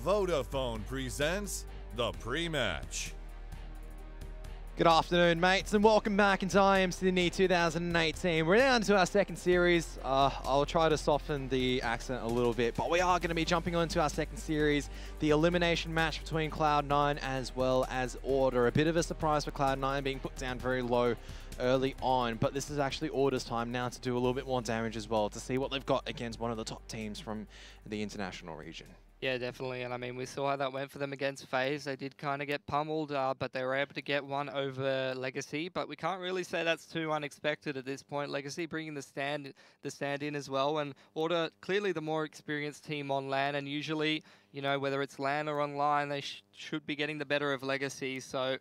Vodafone presents the pre-match. Good afternoon, mates, and welcome back into IEM Sydney 2018. We're down to our second series. I'll try to soften the accent a little bit, but we are going to be jumping on to our second series, the elimination match between Cloud9 as well as Order. A bit of a surprise for Cloud9 being put down very low early on, but this is actually Order's time now to do a little bit more damage as well, to see what they've got against one of the top teams from the international region. Yeah, definitely. And I mean, we saw how that went for them against FaZe. They did kind of get pummeled, but they were able to get one over Legacy. But we can't really say that's too unexpected at this point. Legacy bringing the stand in as well. And Order, clearly the more experienced team on LAN. And usually, you know, whether it's LAN or online, they should be getting the better of Legacy. So,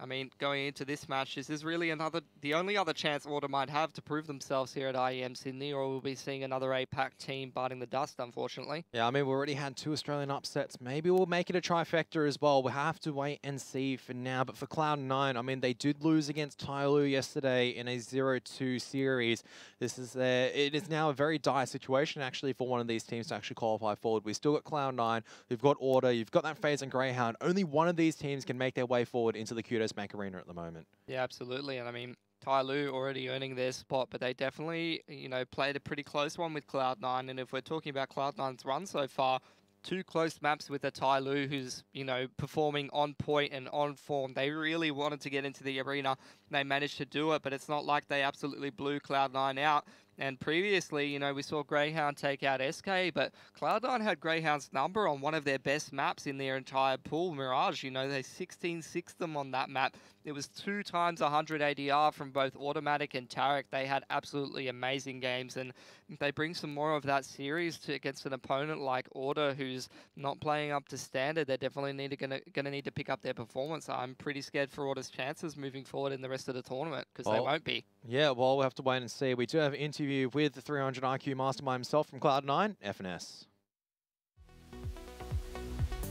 I mean, going into this match, this is really the only other chance Order might have to prove themselves here at IEM Sydney, or we'll be seeing another APAC team biting the dust, unfortunately. Yeah, I mean, we already had 2 Australian upsets. Maybe we'll make it a trifecta as well. We'll have to wait and see for now. But for Cloud9, I mean, they did lose against Tyloo yesterday in a 0-2 series. It is now a very dire situation, actually, for one of these teams to actually qualify forward. We've still got Cloud9, we've got Order, you've got that FaZe and Greyhound. Only one of these teams can make their way forward into the Qudos Bank Arena at the moment. Yeah, absolutely. And I mean, Tyloo already earning their spot, but they definitely, you know, played a pretty close one with Cloud9. And if we're talking about Cloud9's run so far, 2 close maps with a Tyloo who's, you know, performing on point and on form. They really wanted to get into the arena. They managed to do it, but it's not like they absolutely blew Cloud9 out. And previously, you know, we saw Greyhound take out SK, but Cloud9 had Greyhound's number on one of their best maps in their entire pool, Mirage. You know, they 16-6'd them on that map. It was 2 times 100 ADR from both Automatic and Tarek. They had absolutely amazing games, and if they bring some more of that series against an opponent like Order, who's not playing up to standard, they're definitely gonna need to pick up their performance. I'm pretty scared for Order's chances moving forward in the rest of the tournament, because they won't be. Yeah, well, we'll have to wait and see. We do have an interview with the 300 IQ mastermind himself from Cloud9, FNS.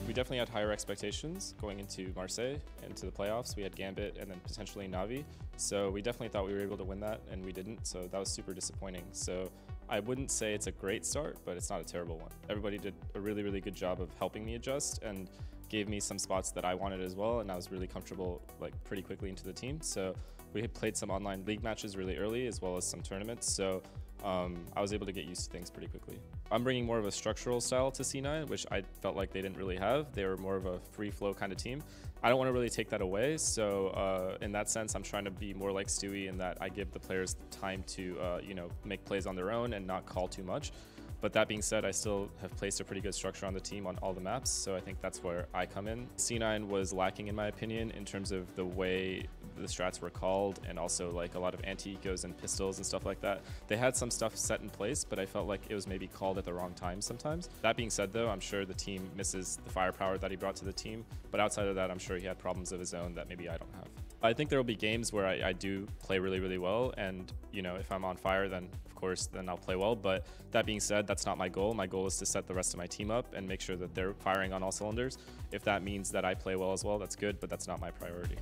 We definitely had higher expectations going into Marseille, into the playoffs. We had Gambit and then potentially Navi. So we definitely thought we were able to win that, and we didn't. So that was super disappointing. So I wouldn't say it's a great start, but it's not a terrible one. Everybody did a really, really good job of helping me adjust and gave me some spots that I wanted as well. And I was really comfortable like pretty quickly into the team. So we had played some online league matches really early as well as some tournaments. So I was able to get used to things pretty quickly. I'm bringing more of a structural style to C9, which I felt like they didn't really have. They were more of a free flow kind of team. I don't want to really take that away. So in that sense, I'm trying to be more like Stewie in that I give the players time to you know, make plays on their own and not call too much. But that being said, I still have placed a pretty good structure on the team on all the maps, so I think that's where I come in. C9 was lacking, in my opinion, in terms of the way the strats were called, and also like a lot of anti-ecos and pistols and stuff like that. They had some stuff set in place, but I felt like it was maybe called at the wrong time sometimes. That being said, though, I'm sure the team misses the firepower that he brought to the team, but outside of that, I'm sure he had problems of his own that maybe I don't have. I think there will be games where I do play really, really well, and you know, if I'm on fire, then of course, then I'll play well. But that being said, that's not my goal. My goal is to set the rest of my team up and make sure that they're firing on all cylinders. If that means that I play well as well, that's good, but that's not my priority.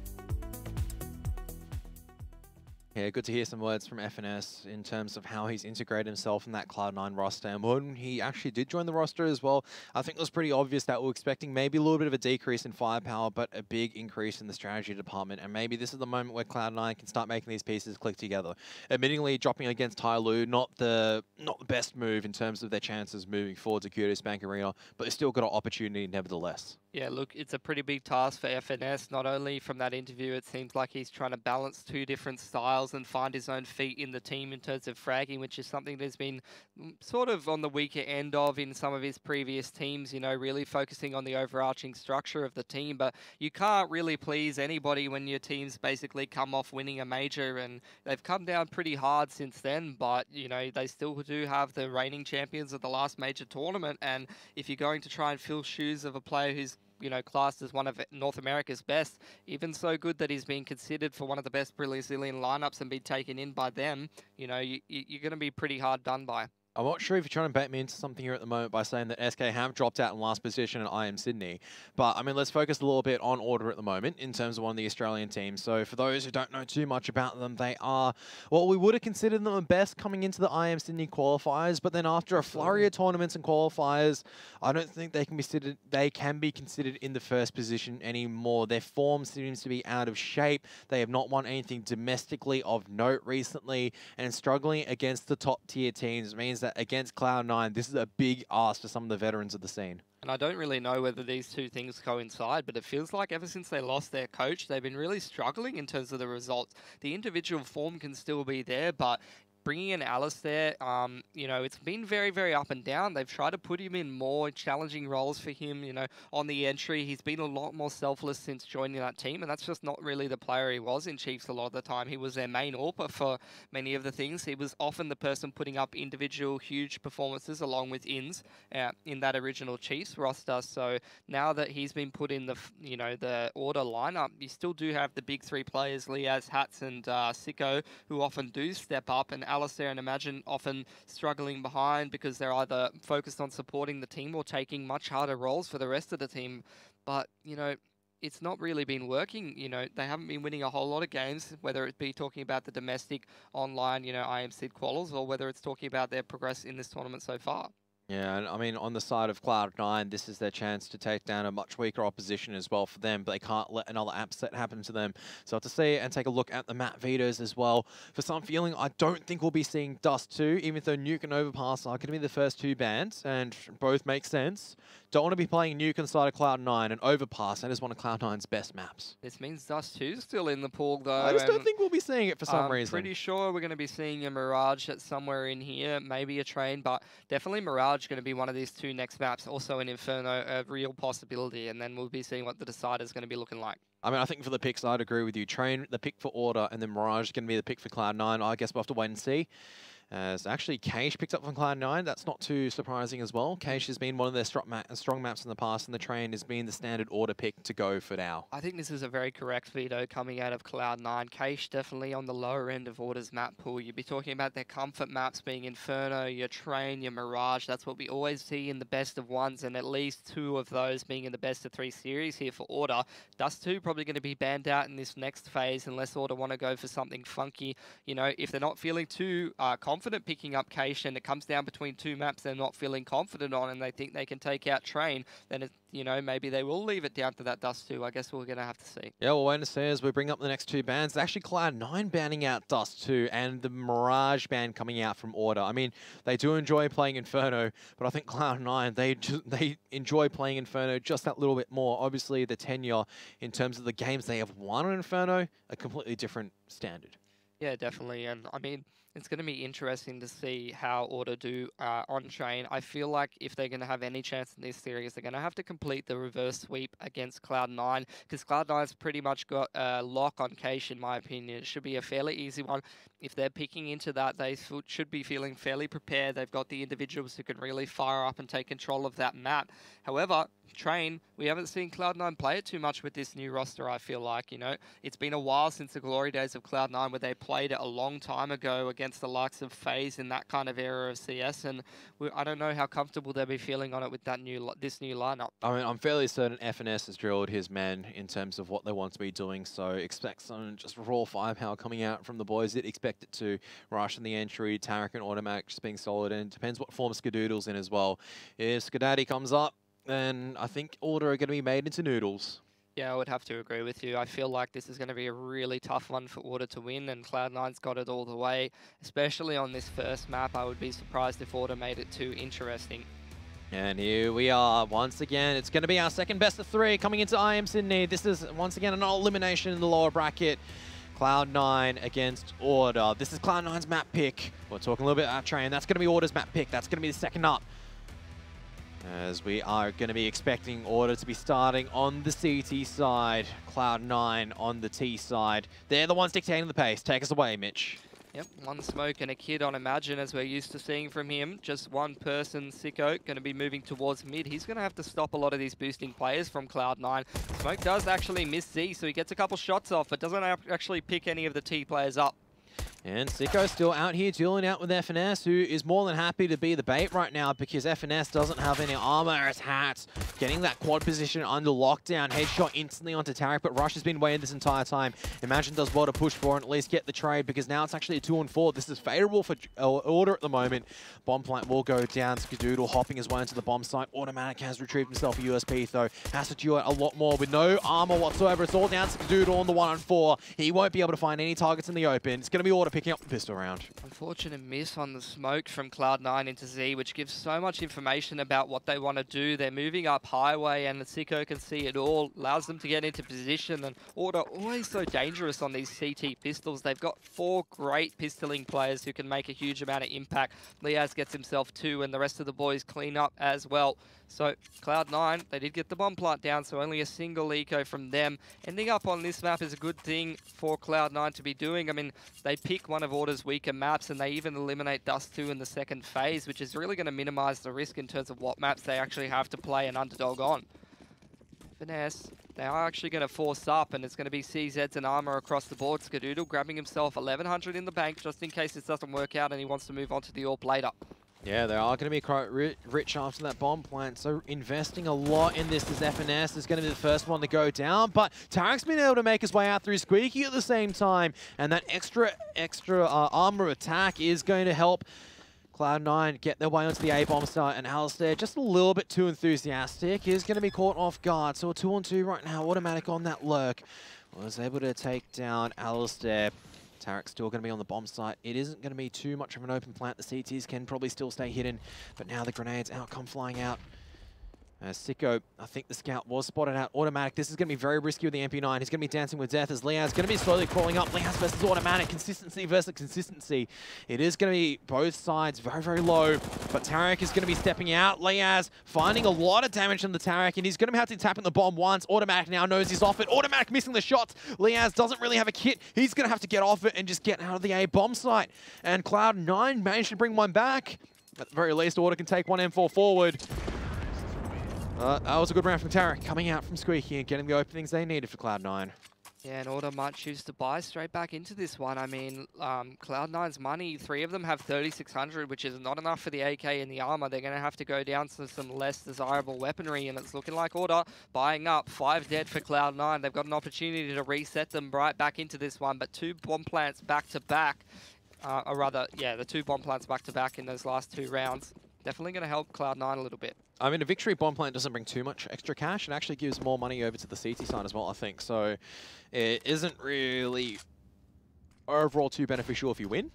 Yeah, good to hear some words from FNS in terms of how he's integrated himself in that Cloud9 roster. And when he actually did join the roster as well, I think it was pretty obvious that we're expecting maybe a little bit of a decrease in firepower, but a big increase in the strategy department. And maybe this is the moment where Cloud9 can start making these pieces click together. Admittingly, dropping against Tyloo, not the best move in terms of their chances moving forward to Qudos Bank Arena, but they still got an opportunity nevertheless. Yeah, look, it's a pretty big task for FNS. Not only from that interview, it seems like he's trying to balance 2 different styles and find his own feet in the team in terms of fragging, which is something that's been sort of on the weaker end of in some of his previous teams, you know, really focusing on the overarching structure of the team. But you can't really please anybody when your team's basically come off winning a major, and they've come down pretty hard since then. But, you know, they still do have the reigning champions of the last major tournament. And if you're going to try and fill shoes of a player who's, you know, classed as one of North America's best, even so good that he's been considered for one of the best Brazilian lineups and been taken in by them, you know, you're going to be pretty hard done by. I'm not sure if you're trying to bet me into something here at the moment by saying that SK have dropped out in last position at IEM Sydney. But, I mean, let's focus a little bit on Order at the moment in terms of one of the Australian teams. So, for those who don't know too much about them, they are, well, we would have considered them the best coming into the IEM Sydney qualifiers. But then after a flurry of tournaments and qualifiers, I don't think they can be considered in the first position anymore. Their form seems to be out of shape. They have not won anything domestically of note recently. And struggling against the top tier teams means that against Cloud9, this is a big ask for some of the veterans of the scene. And I don't really know whether these two things coincide, but it feels like ever since they lost their coach, they've been really struggling in terms of the results. The individual form can still be there, but bringing in Alistair, you know, it's been very, very up and down. They've tried to put him in more challenging roles for him, you know, on the entry. He's been a lot more selfless since joining that team, and that's just not really the player he was in Chiefs a lot of the time. He was their main AWPer for many of the things. He was often the person putting up individual huge performances along with ins in that original Chiefs roster. So now that he's been put in the, you know, the Order lineup, you still do have the big three players, Liaz, Hats, and Sicko, who often do step up, and Alistair and Imagine often struggling behind because they're either focused on supporting the team or taking much harder roles for the rest of the team. But, you know, it's not really been working. You know, they haven't been winning a whole lot of games, whether it be talking about the domestic, online, you know, IEM Syd quals, or whether it's talking about their progress in this tournament so far. Yeah, and I mean, on the side of Cloud9, this is their chance to take down a much weaker opposition as well for them, but they can't let another upset happen to them. So to see and take a look at the map vetoes as well. For some feeling, I don't think we'll be seeing Dust 2, even though Nuke and Overpass are going to be the first two bans, and both make sense. Don't want to be playing Nuke inside of Cloud9 and Overpass. That is one of Cloud9's best maps. This means Dust 2's still in the pool, though. I just don't think we'll be seeing it for some reason. Pretty sure we're going to be seeing a Mirage that's somewhere in here, maybe a Train, but definitely Mirage going to be one of these two next maps. Also an Inferno, a real possibility, and then we'll be seeing what the decider is going to be looking like. I mean, I think for the picks, I'd agree with you. Train, the pick for Order, and then Mirage is going to be the pick for Cloud9. I guess we'll have to wait and see. As actually, Keish picked up from Cloud9. That's not too surprising as well. Keish has been one of their strong maps in the past, and the Train has been the standard Order pick to go for now. I think this is a very correct veto coming out of Cloud9. Keish definitely on the lower end of Order's map pool. You'd be talking about their comfort maps being Inferno, your Train, your Mirage. That's what we always see in the best of ones, and at least two of those being in the best of 3 series here for Order. Dust 2 probably going to be banned out in this next phase unless Order want to go for something funky. You know, if they're not feeling too confident picking up Keish and it comes down between two maps they're not feeling confident on and they think they can take out Train, then it, you know, maybe they will leave it down to that Dust 2. I guess we're going to have to see. Yeah, we'll wait and see as we bring up the next two bans. Actually, Cloud9 banning out Dust 2 and the Mirage ban coming out from Order. I mean, they do enjoy playing Inferno, but I think Cloud9, they enjoy playing Inferno just that little bit more. Obviously, the tenure in terms of the games they have won on Inferno, a completely different standard. Yeah, definitely. And I mean, it's going to be interesting to see how Order do on Train. I feel like if they're going to have any chance in this series, they're going to have to complete the reverse sweep against Cloud9, because Cloud9's pretty much got a lock on Keish, in my opinion. It should be a fairly easy one. If they're picking into that, they should be feeling fairly prepared. They've got the individuals who can really fire up and take control of that map. However, Train, we haven't seen Cloud9 play it too much with this new roster, I feel like. You know, it's been a while since the glory days of Cloud9 where they played it a long time ago against the likes of FaZe in that kind of era of CS, and I don't know how comfortable they'll be feeling on it with that this new lineup. I mean, I'm fairly certain FNS has drilled his men in terms of what they want to be doing, so expect some just raw firepower coming out from the boys. You'd expect it to rush in the entry, Tarek and Automatic just being solid, and it depends what form Skadoodle's in as well. If Skadaddy comes up, then I think Order are going to be made into noodles. Yeah, I would have to agree with you. I feel like this is going to be a really tough one for Order to win, and Cloud9's got it all the way. Especially on this first map, I would be surprised if Order made it too interesting. And here we are once again. It's going to be our second best of 3 coming into IEM Sydney. This is once again an elimination in the lower bracket. Cloud9 against Order. This is Cloud9's map pick. We're talking a little bit about Train. That's going to be Order's map pick. That's going to be the second up. As we are going to be expecting Order to be starting on the CT side, Cloud9 on the T side. They're the ones dictating the pace. Take us away, Mitch. Yep, one smoke and a kid on Imagine, as we're used to seeing from him. Just one person, Sicko, going to be moving towards mid. He's going to have to stop a lot of these boosting players from Cloud9. Smoke does actually miss Z, so he gets a couple shots off, but doesn't actually pick any of the T players up. And Sicko still out here dueling out with FNS, who is more than happy to be the bait right now because FNS doesn't have any armor as Hats. Getting that quad position under lockdown. Headshot instantly onto Tarek, but Rush has been waiting this entire time. Imagine does well to push for and at least get the trade because now it's actually a 2-on-4. This is favorable for Order at the moment. Bomb plant will go down. Skadoodle hopping his way into the bomb site. Automatic has retrieved himself a USP though. Has to duel a lot more with no armor whatsoever. It's all down to Skadoodle on the 1-on-4. He won't be able to find any targets in the open. It's going to be Order picking up the pistol round. Unfortunate miss on the smoke from Cloud9 into Z, which gives so much information about what they want to do. They're moving up highway and the Sicko can see it all. Allows them to get into position, and Order always so dangerous on these CT pistols. They've got 4 great pistoling players who can make a huge amount of impact. Liaz gets himself 2 and the rest of the boys clean up as well. So Cloud9, they did get the bomb plant down, so only a single eco from them. Ending up on this map is a good thing for Cloud9 to be doing. I mean, they pick one of Order's weaker maps and they even eliminate Dust 2 in the second phase, which is really going to minimize the risk in terms of what maps they actually have to play an underdog on. Finesse, they are actually going to force up, and it's going to be CZs and armor across the board. Skadoodle grabbing himself 1100 in the bank just in case this doesn't work out and he wants to move on to the AWP later. Yeah, they are going to be quite rich after that bomb plant, so investing a lot in this as FNS is going to be the first one to go down, but Tarek's been able to make his way out through Squeaky at the same time, and that extra armor attack is going to help Cloud9 get their way onto the A-bomb site, and Alistair, just a little bit too enthusiastic, is going to be caught off guard, so a 2-on-2 right now, automatic on that lurk. Was able to take down Alistair. Tarek's still going to be on the bomb site. It isn't going to be too much of an open plant. The CTs can probably still stay hidden, but now the grenades come flying out. Sicko, I think the scout was spotted out. Automatic, this is going to be very risky with the MP9. He's going to be dancing with death as Liaz going to be slowly crawling up. Liaz versus Automatic, consistency versus consistency. It is going to be both sides very, very low, but Tarek is going to be stepping out. Liaz finding a lot of damage on the Tarek, and he's going to have to tap in the bomb once. Automatic now knows he's off it. Automatic missing the shots. Liaz doesn't really have a kit. He's going to have to get off it and just get out of the A-bomb site. And Cloud9 managed to bring one back. At the very least, Order can take one M4 forward. That was a good round from Tarek, coming out from Squeaky and getting the openings they needed for Cloud9. Yeah, and Order might choose to buy straight back into this one. I mean, Cloud9's money, 3 of them have 3,600, which is not enough for the AK and the armor. They're going to have to go down to some less desirable weaponry, and it's looking like Order buying up. 5 dead for Cloud9. They've got an opportunity to reset them right back into this one, but 2 bomb plants back-to-back, or rather, yeah, the 2 bomb plants back-to-back in those last 2 rounds. Definitely going to help Cloud9 a little bit. I mean, a victory bomb plant doesn't bring too much extra cash. It actually gives more money over to the CT side as well, I think. So it isn't really overall too beneficial if you win.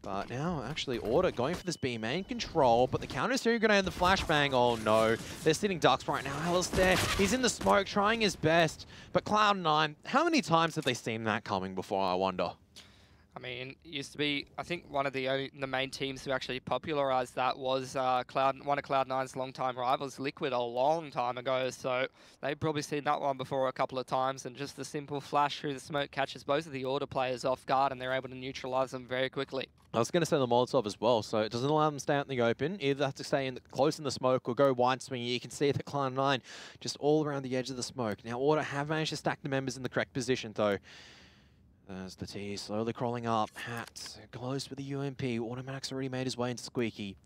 But now, actually, Order going for this B main control, but the counter series grenade and the flashbang, oh no. They're sitting ducks right now. Alistair, he's in the smoke, trying his best. But Cloud9, how many times have they seen that coming before, I wonder? I mean, it used to be, I think one of the main teams who actually popularized that was one of Cloud9's longtime rivals, Liquid, a long time ago. So they've probably seen that one before a couple of times, and just the simple flash through the smoke catches both of the Order players off guard, and they're able to neutralize them very quickly. I was going to say the Molotov as well, so it doesn't allow them to stay out in the open. Either have to stay close in the smoke or go wide swinging. You can see that Cloud9 just all around the edge of the smoke. Now Order have managed to stack the members in the correct position though. There's the T slowly crawling up. Hats close with the UMP. Automatic's already made his way into Squeaky.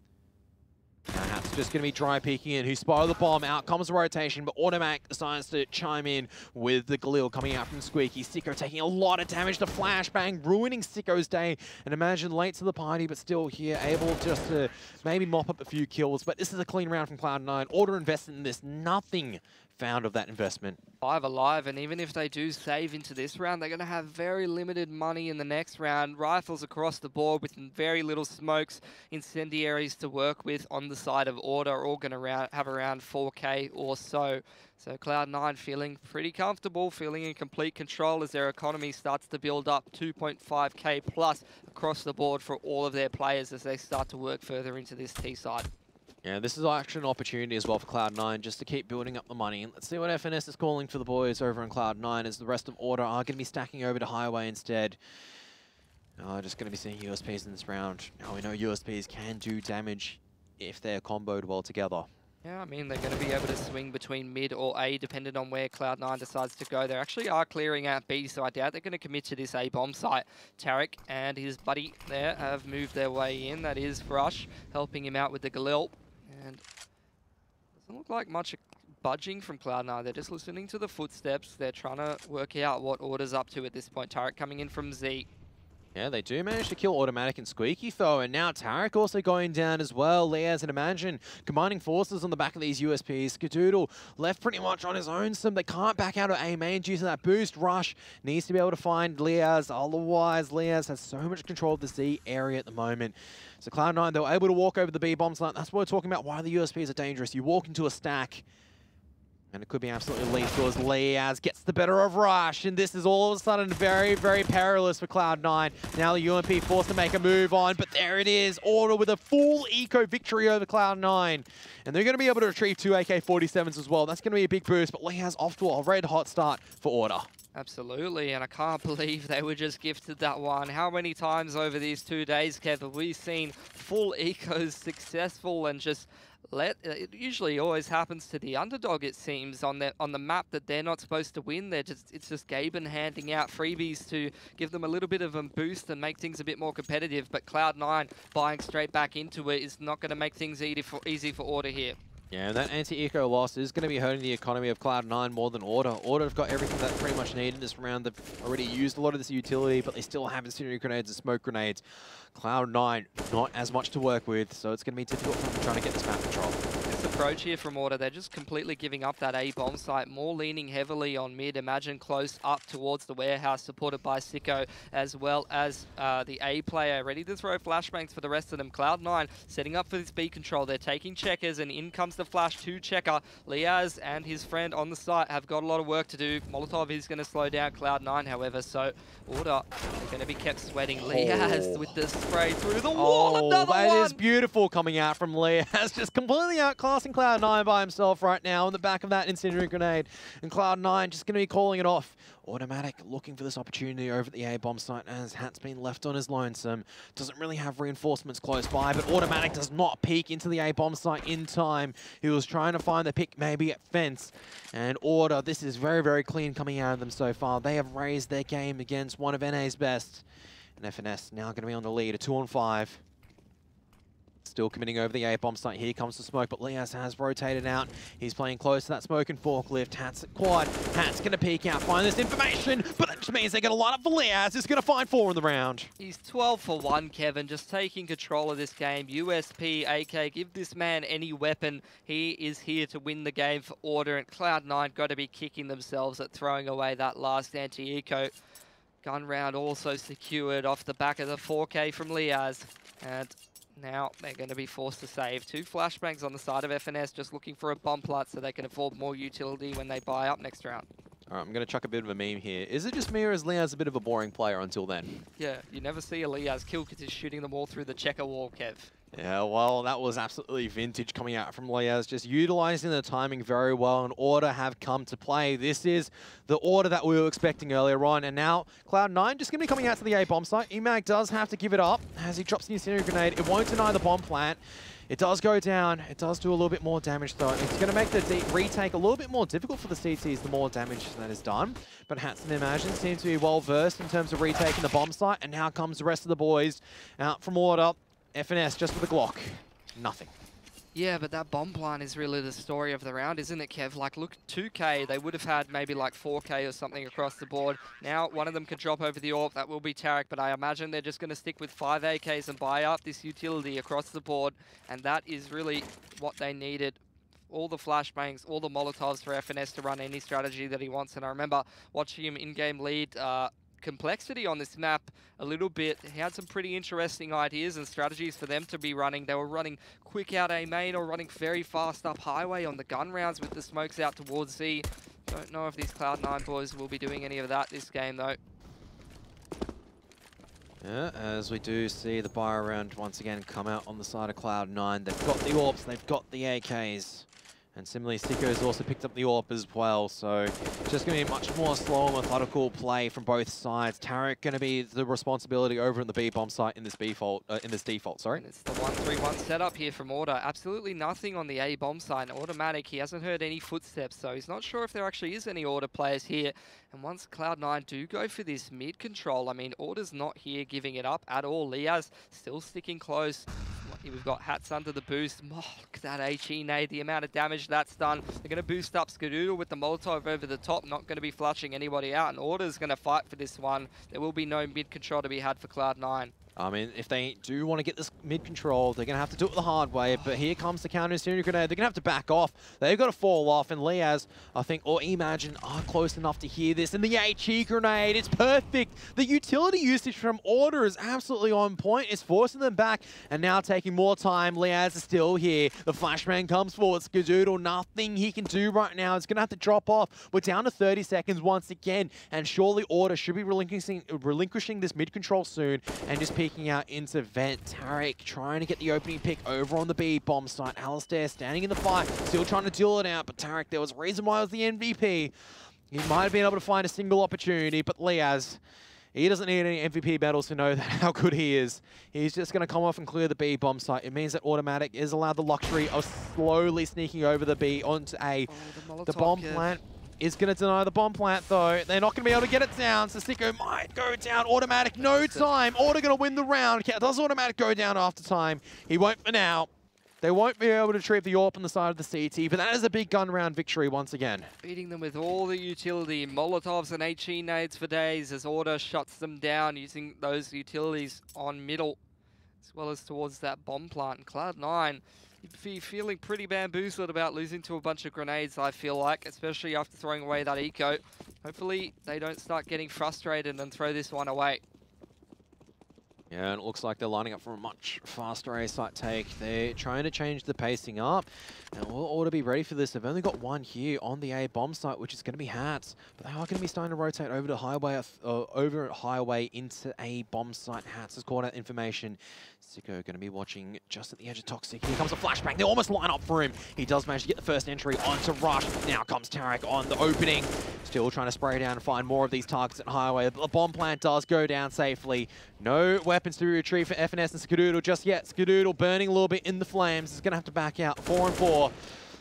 Now Hats just going to be dry peeking in. Who spotted the bomb? Out comes the rotation, but Automatic decides to chime in with the Galil coming out from Squeaky. Sicko taking a lot of damage. The flashbang ruining Sicko's day. And Imagine late to the party, but still here, able just to maybe mop up a few kills. But this is a clean round from Cloud9. Order invested in this. Nothing found of that investment. 5 alive, and even if they do save into this round, they're going to have very limited money in the next round. Rifles across the board with very little smokes, incendiaries to work with on the side of Order, all going to have around 4k or so. So Cloud9 feeling pretty comfortable, feeling in complete control as their economy starts to build up 2.5k plus across the board for all of their players as they start to work further into this T side. Yeah, this is actually an opportunity as well for Cloud9 just to keep building up the money. And let's see what FNS is calling for the boys over on Cloud9 as the rest of Order are going to be stacking over to Highway instead. Just going to be seeing USPs in this round. Now we know USPs can do damage if they're comboed well together. Yeah, I mean, they're going to be able to swing between mid or A, depending on where Cloud9 decides to go. They actually are clearing out B, so I doubt they're going to commit to this A bomb site. Tarek and his buddy there have moved their way in. That is Frush helping him out with the Galil. And doesn't look like much budging from Cloud9. They're just listening to the footsteps. They're trying to work out what Order's up to at this point. Tarek coming in from Z. Yeah, they do manage to kill Automatic and Squeaky, though, and now Tarek also going down as well. Leaz and Imagine combining forces on the back of these USPs. Skadoodle left pretty much on his own. They can't back out of A main due to that boost. Rush needs to be able to find Leaz. Otherwise, Leaz has so much control of the Z area at the moment. So Cloud9, they were able to walk over the B bomb site. That's what we're talking about, why the USPs are dangerous. You walk into a stack, and it could be absolutely lethal as Leaz gets the better of Rush. And this is all of a sudden very, very perilous for Cloud9. Now the UMP forced to make a move on, but there it is. Order with a full eco victory over Cloud9. And they're going to be able to retrieve 2 AK-47s as well. That's going to be a big boost, but Leaz off to a red hot start for Order. Absolutely, and I can't believe they were just gifted that one. How many times over these 2 days, Kev, have we seen full ecos successful and just it usually always happens to the underdog, it seems, on the map that they're not supposed to win. It's just Gaben handing out freebies to give them a little bit of a boost and make things a bit more competitive. But Cloud9 buying straight back into it is not going to make things easy for Order here. Yeah, and that anti-eco loss is going to be hurting the economy of Cloud9 more than Order. Order have got everything that pretty much need in this round. They've already used a lot of this utility, but they still have incendiary grenades and smoke grenades. Cloud9, not as much to work with, so it's going to be difficult for them trying to get this map control. This approach here from Order, they're just completely giving up that A bomb site, more leaning heavily on mid. Imagine close up towards the warehouse, supported by Sicko, as well as the A player, ready to throw flashbangs for the rest of them. Cloud9 setting up for this B control. They're taking checkers, and in comes the flash to checker. Leaz and his friend on the site have got a lot of work to do. Molotov is going to slow down Cloud9, however, so Order are going to be kept sweating. Leaz with the spray through the wall. Another one! That is beautiful coming out from Leaz, just completely outclassing Cloud9 by himself right now on the back of that incendiary grenade. And Cloud9 just going to be calling it off. Automatic looking for this opportunity over at the A bomb site as Hat's been left on his lonesome. Doesn't really have reinforcements close by, but Automatic does not peek into the A bomb site in time. He was trying to find the pick maybe at fence. And Order, this is very, very clean coming out of them so far. They have raised their game against one of NA's best. And FNS now going to be on the lead, a 2-on-5. Still committing over the A-bomb site. Here comes the smoke, but Leaz has rotated out. He's playing close to that smoke and forklift. Hat's at quad. Hat's going to peek out, find this information, but that just means they're going to line up for Leaz. He's going to find 4 in the round. He's 12 for 1, Kevin, just taking control of this game. USP, AK, give this man any weapon. He is here to win the game for Order, and Cloud9 got to be kicking themselves at throwing away that last anti-eco. Gun round also secured off the back of the 4K from Leaz. And now they're going to be forced to save. 2 flashbangs on the side of FNS, just looking for a bomb plot so they can afford more utility when they buy up next round. All right, I'm going to chuck a bit of a meme here. Is it just me or is Leaz a bit of a boring player until then? Yeah, you never see a Leaz kill because he's shooting them all through the checker wall, Kev. Yeah, well, that was absolutely vintage coming out from Leaz, just utilizing the timing very well, and Order have come to play. This is the Order that we were expecting earlier on, and now Cloud9 just going to be coming out to the A bomb site. EMAG does have to give it up as he drops the incendiary grenade. It won't deny the bomb plant. It does go down. It does do a little bit more damage, though. It's going to make the retake a little bit more difficult for the CTs the more damage that is done. But Hats and Imagine seem to be well-versed in terms of retaking the bomb site, and now comes the rest of the boys out from Order. FNS just with a Glock. Nothing. Yeah, but that bomb plant is really the story of the round, isn't it, Kev? Like, look, 2K, they would have had maybe like 4K or something across the board. Now, one of them could drop over the AWP. That will be Tarek, but I imagine they're just going to stick with 5 AKs and buy up this utility across the board. And that is really what they needed. All the flashbangs, all the Molotovs for FNS to run any strategy that he wants. And I remember watching him in-game lead Complexity on this map a little bit. He had some pretty interesting ideas and strategies for them to be running. They were running quick out A main or running very fast up highway on the gun rounds with the smokes out towards Z. Don't know if these Cloud9 boys will be doing any of that this game though. Yeah, as we do see the buy round once again come out on the side of Cloud9. They've got the AWPs, they've got the AKs. And similarly, Sicko's also picked up the AWP as well, so just going to be much more slow and methodical play from both sides. Tarek going to be the responsibility over in the B bomb site in this default. Sorry. And it's the 1-3-1 setup here from Order. Absolutely nothing on the A bomb site. And Automatic, he hasn't heard any footsteps, so he's not sure if there actually is any Order players here. And once Cloud9 do go for this mid control, I mean, Order's not here giving it up at all. Liaz still sticking close. We've got Hats under the boost. Oh, look at that HE nade, the amount of damage that's done. They're going to boost up Skadoodle with the Molotov over the top, not going to be flushing anybody out. And Order's going to fight for this one. There will be no mid control to be had for Cloud9. I mean, if they do want to get this mid control, they're going to have to do it the hard way. But here comes the counter incendiary grenade. They're going to have to back off. They've got to fall off. And Liaz, I think, or Imagine are close enough to hear this. And the HE grenade, it's perfect. The utility usage from Order is absolutely on point. It's forcing them back and now taking more time. Liaz is still here. The flashbang comes forward. Skadoodle, nothing he can do right now. It's going to have to drop off. We're down to 30 seconds once again. And surely Order should be relinquishing this mid control soon and just peeking out into Vent. Tarek trying to get the opening pick over on the B bomb site. Alistair standing in the fight, still trying to deal it out, but Tarek, there was a reason why it was the MVP. He might have been able to find a single opportunity, but Liaz, he doesn't need any MVP battles to know that how good he is. He's just going to come off and clear the B bomb site. It means that Automatic is allowed the luxury of slowly sneaking over the B onto A. The bomb plant is going to deny the bomb plant, though. They're not going to be able to get it down, so Sicko might go down. Automatic, no time. Order going to win the round. Does Automatic go down after time? He won't for now. They won't be able to retrieve the AWP on the side of the CT, but that is a big gun round victory once again. Beating them with all the utility, Molotovs and HE nades for days as Order shuts them down using those utilities on middle, as well as towards that bomb plant. And Cloud9, you'd be feeling pretty bamboozled about losing to a bunch of grenades, I feel like, especially after throwing away that eco. Hopefully they don't start getting frustrated and throw this one away. Yeah, and it looks like they're lining up for a much faster A site take. They're trying to change the pacing up, and we'll ought to be ready for this. They've only got one here on the A bomb site, which is going to be Hats, but they are going to be starting to rotate over to highway into A bomb site. Hats has caught out information. Sicko going to be watching just at the edge of Toxic. Here comes a flashbang. They almost line up for him. He does manage to get the first entry onto Rush. Now comes Tarek on the opening. Still trying to spray down and find more of these targets at highway. The bomb plant does go down safely. No weapons to retrieve for FNS and Skadoodle just yet. Skadoodle burning a little bit in the flames. He's going to have to back out. 4 and 4.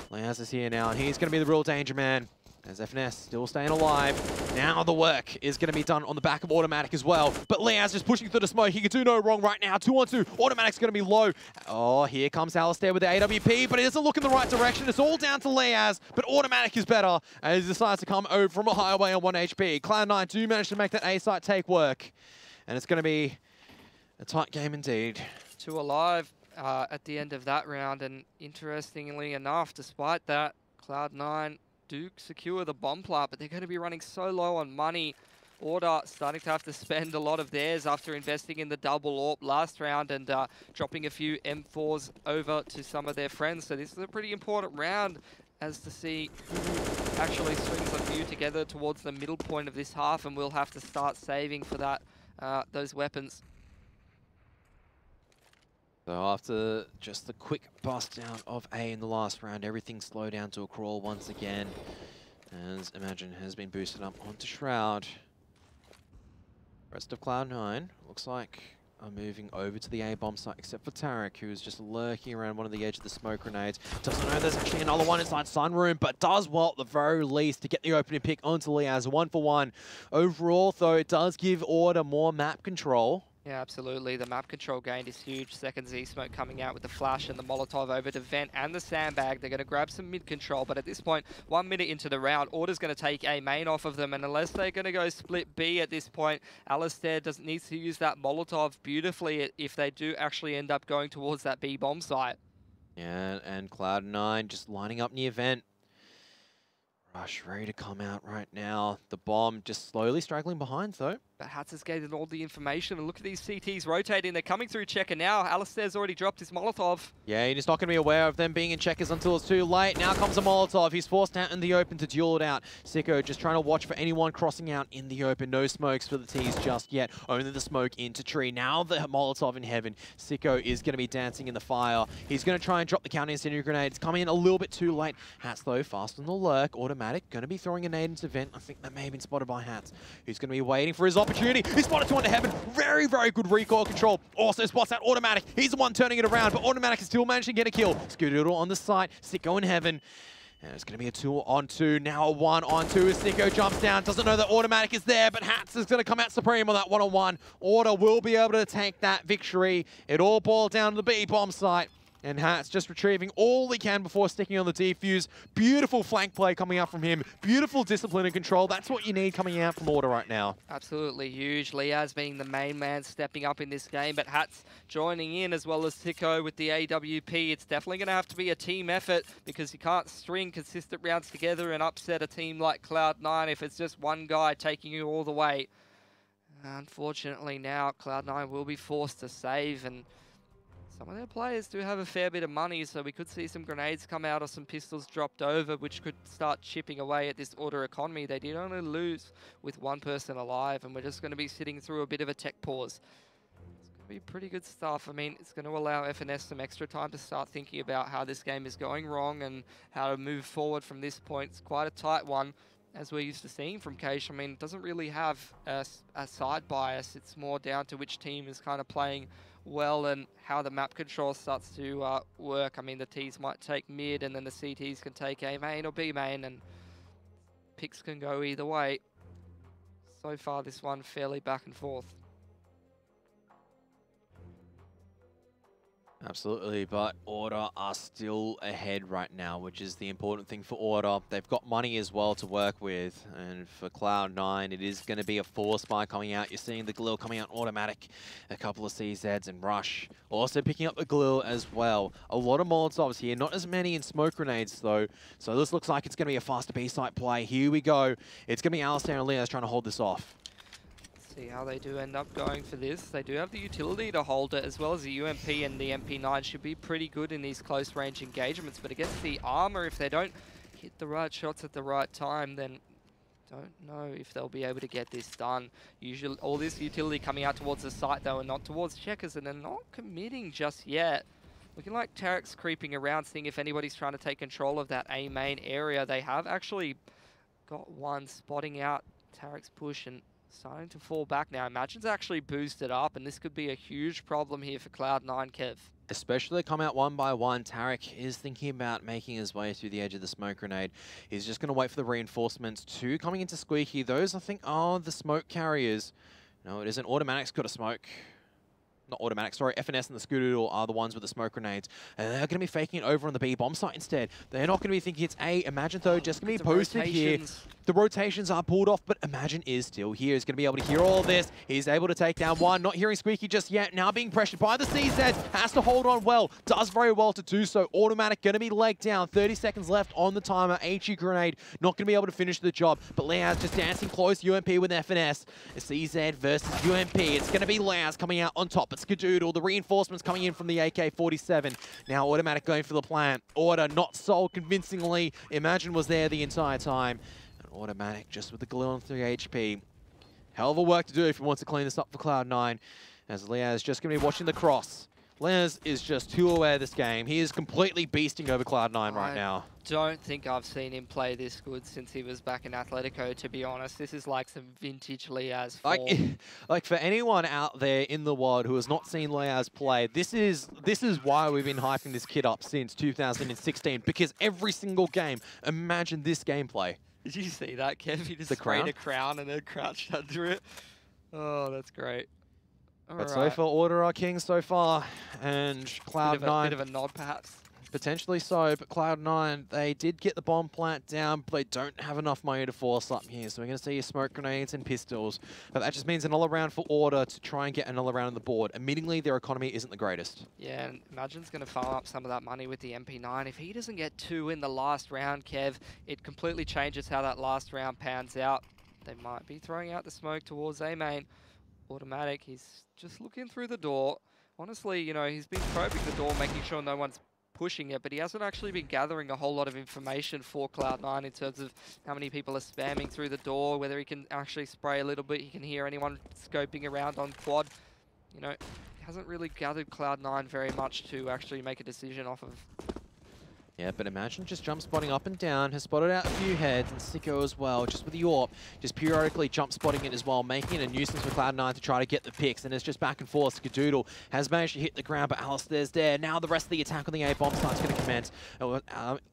Liaz is here now, and he's going to be the real danger man. As FNS still staying alive. Now the work is going to be done on the back of Automatic as well. But Liaz just pushing through the smoke. He can do no wrong right now. 2 on 2. Automatic's going to be low. Oh, here comes Alistair with the AWP, but it doesn't look in the right direction. It's all down to Liaz, but Automatic is better as he decides to come over from a highway on 1 HP. Cloud9 do manage to make that A site take work. And it's going to be a tight game indeed. 2 alive at the end of that round, and interestingly enough, despite that, Cloud9 do secure the bomb plant, but they're going to be running so low on money. Order starting to have to spend a lot of theirs after investing in the double AWP last round and dropping a few M4s over to some of their friends. So this is a pretty important round as to see who actually strings a few together towards the middle point of this half, and we'll have to start saving for that those weapons. So after just the quick bust down of A in the last round, everything slowed down to a crawl once again. As Imagine has been boosted up onto Shroud. Rest of Cloud9 looks like are moving over to the A bomb site, except for Tarek, who is just lurking around one of the edge of the smoke grenades. Doesn't know there's actually another one inside Sunroom, but does well at the very least to get the opening pick onto Liaz, 1 for 1. Overall, though, it does give Order more map control. Yeah, absolutely. The map control gain is huge. Second Z-Smoke coming out with the flash and the Molotov over to Vent and the sandbag. They're going to grab some mid control, but at this point, 1 minute into the round, Order's going to take A main off of them, and unless they're going to go split B at this point, Alistair needs to use that Molotov beautifully if they do actually end up going towards that B bomb site. Yeah, and Cloud9 just lining up near Vent. Rush ready to come out right now. The bomb just slowly straggling behind, though. But Hats has gathered all the information, and look at these CTs rotating. They're coming through Checker now. Alistair's already dropped his Molotov. Yeah, he's not going to be aware of them being in checkers until it's too late. Now comes a Molotov. He's forced out in the open to duel it out. Sicko just trying to watch for anyone crossing out in the open. No smokes for the T's just yet. Only the smoke into tree. Now the Molotov in heaven. Sicko is going to be dancing in the fire. He's going to try and drop the counter incendiary grenade. It's coming in a little bit too late. Hats, though, fast on the lurk. Automatic. Going to be throwing a nade into vent. I think that may have been spotted by Hats. Who's going to be waiting for his opportunity. He spotted two into heaven. Very, very good recoil control. Also spots out Automatic. He's the one turning it around, but Automatic is still managing to get a kill. Scoodoodle on the side. Sicko in heaven. And it's going to be a 2-on-2. Now a 1-on-2 as Sicko jumps down. Doesn't know that Automatic is there, but Hats is going to come out supreme on that 1-on-1. Order will be able to take that victory. It all boiled down to the B-bomb site. And Hats just retrieving all he can before sticking on the defuse. Beautiful flank play coming out from him. Beautiful discipline and control. That's what you need coming out from Order right now. Absolutely huge. Liaz being the main man stepping up in this game, but Hats joining in as well as Sicko with the AWP. It's definitely going to have to be a team effort because you can't string consistent rounds together and upset a team like Cloud9 if it's just one guy taking you all the way. Unfortunately now, Cloud9 will be forced to save, and some of their players do have a fair bit of money, so we could see some grenades come out or some pistols dropped over, which could start chipping away at this Order economy. They did only lose with one person alive, and we're just going to be sitting through a bit of a tech pause. It's going to be pretty good stuff. I mean, it's going to allow FNS some extra time to start thinking about how this game is going wrong and how to move forward from this point. It's quite a tight one, as we're used to seeing from Keish. I mean, it doesn't really have a side bias. It's more down to which team is kind of playing well and how the map control starts to work. I mean, the T's might take mid and then the CTs can take A main or B main, and picks can go either way. So far this one fairly back and forth. Absolutely, but Order are still ahead right now, which is the important thing for Order. They've got money as well to work with, and for Cloud9, it is going to be a force buy coming out. You're seeing the Glil coming out Automatic, a couple of CZs and Rush. Also picking up the Glil as well. A lot of Molotovs here, not as many in smoke grenades though, so this looks like it's going to be a faster B-site play. Here we go. It's going to be Alistair and Leo's trying to hold this off. See how they do end up going for this. They do have the utility to hold it, as well as the UMP, and the MP9 should be pretty good in these close range engagements, but against the armor, if they don't hit the right shots at the right time, then don't know if they'll be able to get this done. Usually all this utility coming out towards the site though, and not towards checkers, and they're not committing just yet. Looking like Tarek's creeping around, seeing if anybody's trying to take control of that A main area. They have actually got one spotting out Tarek's push and starting to fall back now. Imagine's actually boosted up, and this could be a huge problem here for Cloud9, Kev. Especially come out one by one. Tarek is thinking about making his way through the edge of the smoke grenade. He's just going to wait for the reinforcements. Two coming into Squeaky. Those, I think, are the smoke carriers. No, it isn't. Automatic's got a smoke. Not Automatic, sorry, FNS and the Scoodoodle are the ones with the smoke grenades. And they're going to be faking it over on the B bomb site instead. They're not going to be thinking it's A. Imagine, though, just going to be posted here. The rotations are pulled off, but Imagine is still here. He's going to be able to hear all this. He's able to take down one. Not hearing Squeaky just yet. Now being pressured by the CZ. Has to hold on well. Does very well to do so. Automatic going to be legged down. 30 seconds left on the timer. HE grenade not going to be able to finish the job. But Leaz just dancing close. UMP with FNS. CZ versus UMP. It's going to be Leaz coming out on top. But Skadoodle, the reinforcements coming in from the AK-47. Now Automatic going for the plant. Order not sold convincingly. Imagine was there the entire time. Automatic just with the glue on 3 HP. Hell of a work to do if he wants to clean this up for Cloud9. As Leaz is just going to be watching the cross. Leaz is just too aware of this game. He is completely beasting over Cloud9 right now. I don't think I've seen him play this good since he was back in Atletico, to be honest. This is like some vintage Leaz form. Like for anyone out there in the world who has not seen Leaz play, this is why we've been hyping this kid up since 2016. Because every single game, imagine this gameplay. Did you see that, Kev? He just sprayed a crown and then crouched under it. Oh, that's great. But so far, Order are kings so far, and Cloud9... Bit of a nod, perhaps. Potentially so, but Cloud9, they did get the bomb plant down, but they don't have enough money to force up here. So we're going to see smoke grenades and pistols. But that just means another round for Order to try and get another round on the board. Admittingly, their economy isn't the greatest. Yeah, and Imagine's going to farm up some of that money with the MP9. If he doesn't get 2 in the last round, Kev, it completely changes how that last round pans out. They might be throwing out the smoke towards A main. Automatic, he's just looking through the door. Honestly, you know, he's been probing the door, making sure no one's pushing it, but he hasn't actually been gathering a whole lot of information for Cloud9 in terms of how many people are spamming through the door, whether he can actually spray a little bit, he can hear anyone scoping around on quad. You know, he hasn't really gathered Cloud9 very much to actually make a decision off of. Yeah, but imagine just jump spotting up and down, has spotted out a few heads, and Sicko as well, just with the AWP, just periodically jump spotting it as well, making it a nuisance for Cloud9 to try to get the picks, and it's just back and forth. Skadoodle has managed to hit the ground, but Alistair's there. Now the rest of the attack on the A-bomb start's going to commence.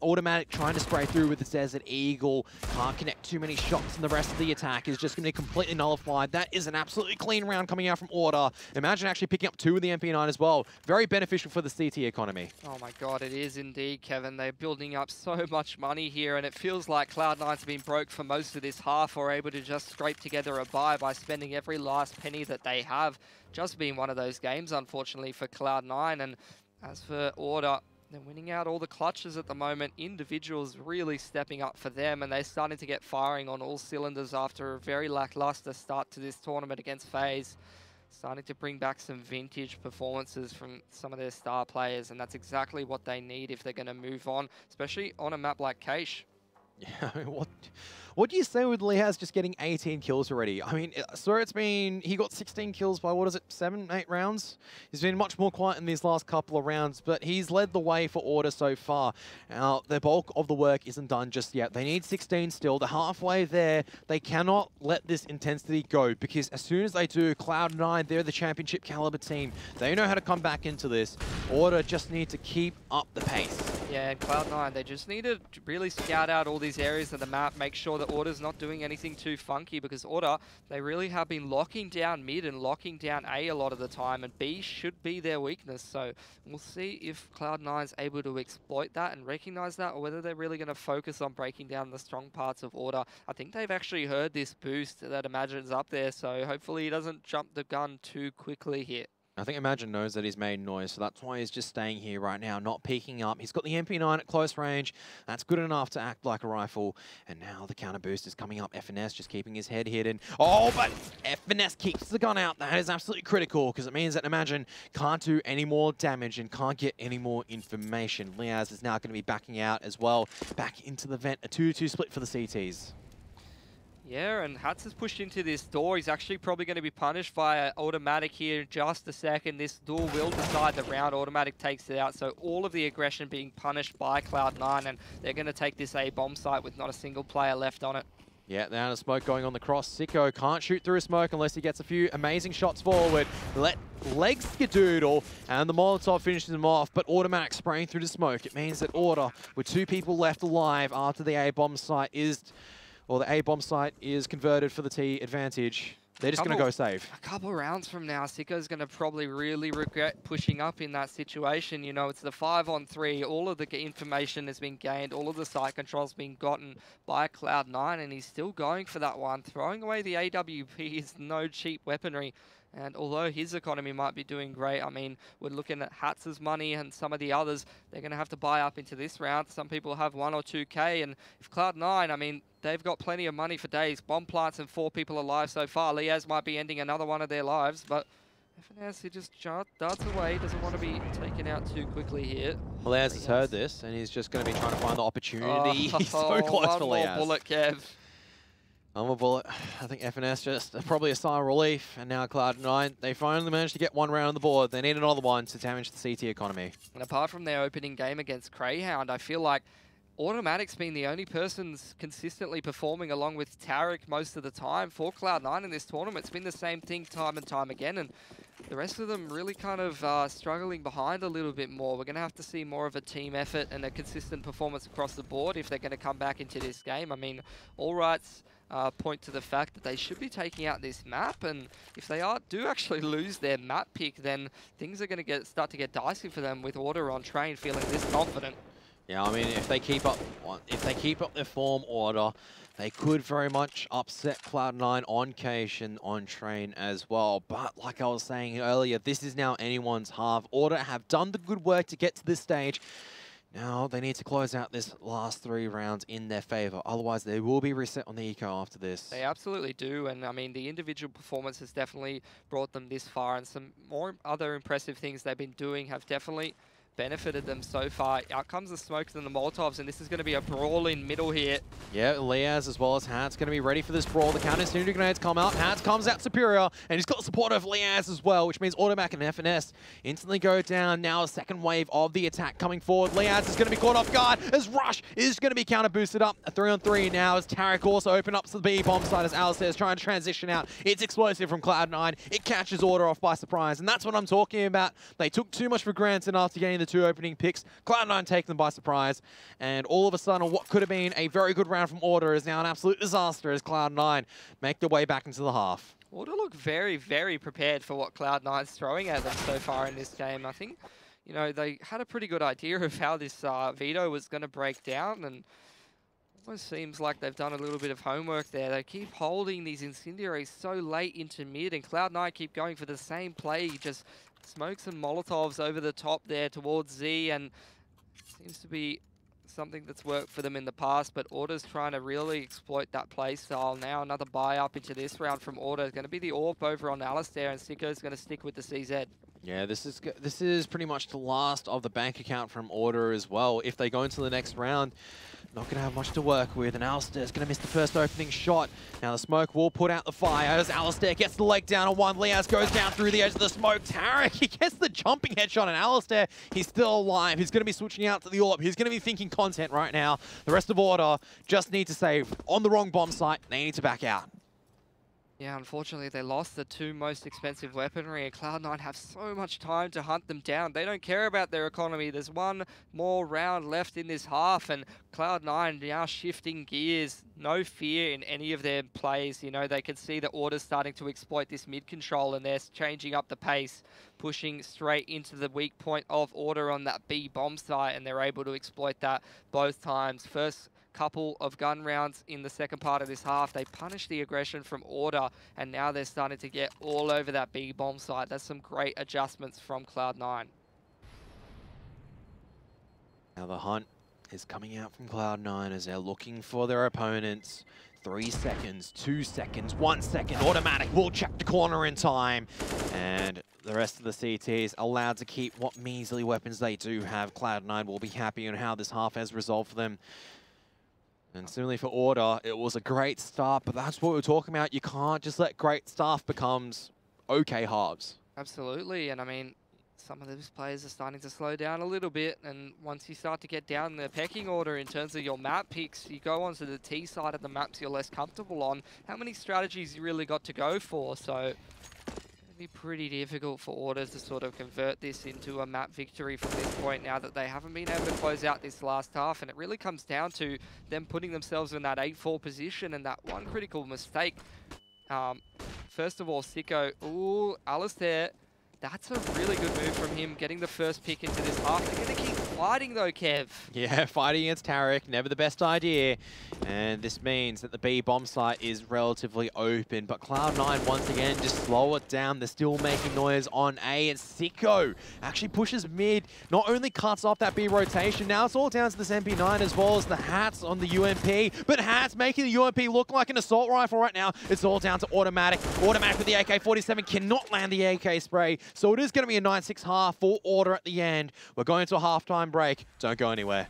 Automatic trying to spray through with the Desert Eagle, can't connect too many shots, and the rest of the attack is just going to be completely nullified. That is an absolutely clean round coming out from Order. Imagine actually picking up 2 with the MP9 as well. Very beneficial for the CT economy. Oh my god, it is indeed, Kevin. They're building up so much money here, and it feels like Cloud9's been broke for most of this half, or able to just scrape together a buy by spending every last penny that they have. Just been one of those games, unfortunately, for Cloud9. And as for Order, they're winning out all the clutches at the moment. Individuals really stepping up for them, and they're starting to get firing on all cylinders after a very lackluster start to this tournament against FaZe. Starting to bring back some vintage performances from some of their star players, and that's exactly what they need if they're going to move on, especially on a map like Cache. Yeah, I mean, what do you say with Leaz just getting 18 kills already? I mean, so he got 16 kills by, what is it, 7, 8 rounds? He's been much more quiet in these last couple of rounds, but he's led the way for Order so far. Now, the bulk of the work isn't done just yet. They need 16 still. They're halfway there. They cannot let this intensity go, because as soon as they do, Cloud9, they're the championship caliber team. They know how to come back into this. Order just need to keep up the pace. Yeah, and Cloud9, they just need to really scout out all these areas of the map, make sure that Order's not doing anything too funky, because Order, they really have been locking down mid and locking down A lot of the time, and B should be their weakness. So we'll see if Cloud9's able to exploit that and recognize that, or whether they're really going to focus on breaking down the strong parts of Order. I think they've actually heard this boost that Imagine's up there, so hopefully he doesn't jump the gun too quickly here. I think Imagine knows that he's made noise, so that's why he's just staying here right now, not peeking up. He's got the MP9 at close range. That's good enough to act like a rifle. And now the counter boost is coming up. epicness just keeping his head hidden. Oh, but epicness keeps the gun out. That is absolutely critical, because it means that Imagine can't do any more damage and can't get any more information. Leaz is now going to be backing out as well. Back into the vent. A 2-2 split for the CTs. Yeah, and Hats has pushed into this door. He's actually probably going to be punished by Automatic here in just a second. This door will decide the round. Automatic takes it out, so all of the aggression being punished by Cloud9, and they're going to take this A bomb site with not a single player left on it. Yeah, now the smoke going on the cross. Sicko can't shoot through a smoke unless he gets a few amazing shots forward. Legs Skadoodle, and the Molotov finishes him off, but Automatic spraying through the smoke. It means that Order, with 2 people left alive after the A bomb site is... Well, the A-bomb site is converted for the T advantage. They're just going to go save. A couple rounds from now, Sicko's going to probably really regret pushing up in that situation. You know, it's the 5-on-3. All of the information has been gained. All of the site control's been gotten by Cloud9, and he's still going for that one. Throwing away the AWP is no cheap weaponry. And although his economy might be doing great, I mean, we're looking at Hats' money and some of the others. They're going to have to buy up into this round. Some people have 1 or 2K. And if Cloud9, I mean, they've got plenty of money for days. Bomb plants and 4 people alive so far. Leaz might be ending another one of their lives. But epicness, he just darts away. Doesn't want to be taken out too quickly here. Leaz has heard this, and he's just going to be trying to find the opportunity. He's so close one for more Leaz. bullet, Kev. One more bullet. I think epicness just probably a sigh of relief. And now Cloud9, they finally managed to get 1 round on the board. They need another one to damage the CT economy. And apart from their opening game against Greyhound, I feel like Automatic's been the only person consistently performing along with Tarek most of the time for Cloud9 in this tournament. It's been the same thing time and time again, and the rest of them really kind of struggling behind a little bit more. We're going to have to see more of a team effort and a consistent performance across the board if they're going to come back into this game. I mean, all rights point to the fact that they should be taking out this map, and if they do actually lose their map pick, then things are going to start to get dicey for them with Order on train feeling this confident. Yeah, I mean, if they keep up their form, Order, they could very much upset Cloud9 on Cache and on train as well. But like I was saying earlier, this is now anyone's half. Order have done the good work to get to this stage. Now they need to close out this last 3 rounds in their favor. Otherwise, they will be reset on the eco after this. They absolutely do. And I mean, the individual performance has definitely brought them this far. And some more other impressive things they've been doing have definitely benefited them so far. Out comes the smokes and the Molotovs, and this is going to be a brawl in middle here. Yeah, Liaz as well as Hats going to be ready for this brawl. The counter-incendiary grenades come out. Hats comes out superior, and he's got the support of Liaz as well, which means Automac and FNS instantly go down. Now a second wave of the attack coming forward. Liaz is going to be caught off guard as Rush is going to be counter-boosted up. A 3-on-3 now as Tarek also open up to the B bomb side as Alistair is trying to transition out. It's explosive from Cloud9. It catches Order off by surprise, and that's what I'm talking about. They took too much for granted after getting the 2 opening picks. Cloud9 take them by surprise, and all of a sudden what could have been a very good round from Order is now an absolute disaster as Cloud9 make their way back into the half. Order look very, very prepared for what Cloud9's throwing at them so far in this game. I think, you know, they had a pretty good idea of how this veto was going to break down, and almost seems like they've done a little bit of homework there. They keep holding these incendiaries so late into mid, and Cloud9 keep going for the same play, just smokes and Molotovs over the top there towards Z, and seems to be something that's worked for them in the past, but Order's trying to really exploit that play style. Now another buy up into this round from Order. It's going to be the AWP over on Alistair, and Sicko's going to stick with the CZ. Yeah, this is pretty much the last of the bank account from Order as well. If they go into the next round, not going to have much to work with, and Alistair's going to miss the first opening shot. Now the smoke will put out the fire as Alistair gets the leg down on one. Liaz goes down through the edge of the smoke. Tarek, he gets the jumping headshot, and Alistair, he's still alive. He's going to be switching out to the AWP. He's going to be thinking content right now. The rest of Order just need to save on the wrong bomb site. They need to back out. Yeah, unfortunately, they lost the 2 most expensive weaponry, and Cloud9 have so much time to hunt them down. They don't care about their economy. There's 1 more round left in this half, and Cloud9 now shifting gears. No fear in any of their plays. You know, they can see the Order's starting to exploit this mid control, and they're changing up the pace, pushing straight into the weak point of Order on that B bomb site, and they're able to exploit that both times. First couple of gun rounds in the second part of this half, they punished the aggression from Order, and now they're starting to get all over that B bomb site. That's some great adjustments from Cloud9. Now the hunt is coming out from Cloud9 as they're looking for their opponents. 3 seconds, 2 seconds, 1 second. Automatic will check the corner in time, and the rest of the CTs allowed to keep what measly weapons they do have. Cloud9 will be happy on how this half has resolved for them. And similarly for Order, it was a great start, but that's what we're talking about. You can't just let great stuff becomes okay halves. Absolutely, and I mean, some of those players are starting to slow down a little bit, and once you start to get down the pecking order in terms of your map picks, you go onto the T side of the maps you're less comfortable on. How many strategies you really got to go for? So be pretty difficult for Order to sort of convert this into a map victory from this point now that they haven't been able to close out this last half, and it really comes down to them putting themselves in that 8-4 position, and that one critical mistake. First of all, Sicko, ooh, Alistair, that's a really good move from him, getting the first pick into this half. They're going to keep fighting though, Kev. Yeah, fighting against Tarek, never the best idea. And this means that the B bomb site is relatively open, but Cloud9 once again just slow it down. They're still making noise on A, and Sicko actually pushes mid, not only cuts off that B rotation, now it's all down to this MP9 as well as the Hats on the UMP, but Hats making the UMP look like an assault rifle right now. It's all down to Automatic. Automatic with the AK-47 cannot land the AK spray, so it is going to be a 9-6 half for Order at the end. We're going to a halftime break. Don't go anywhere.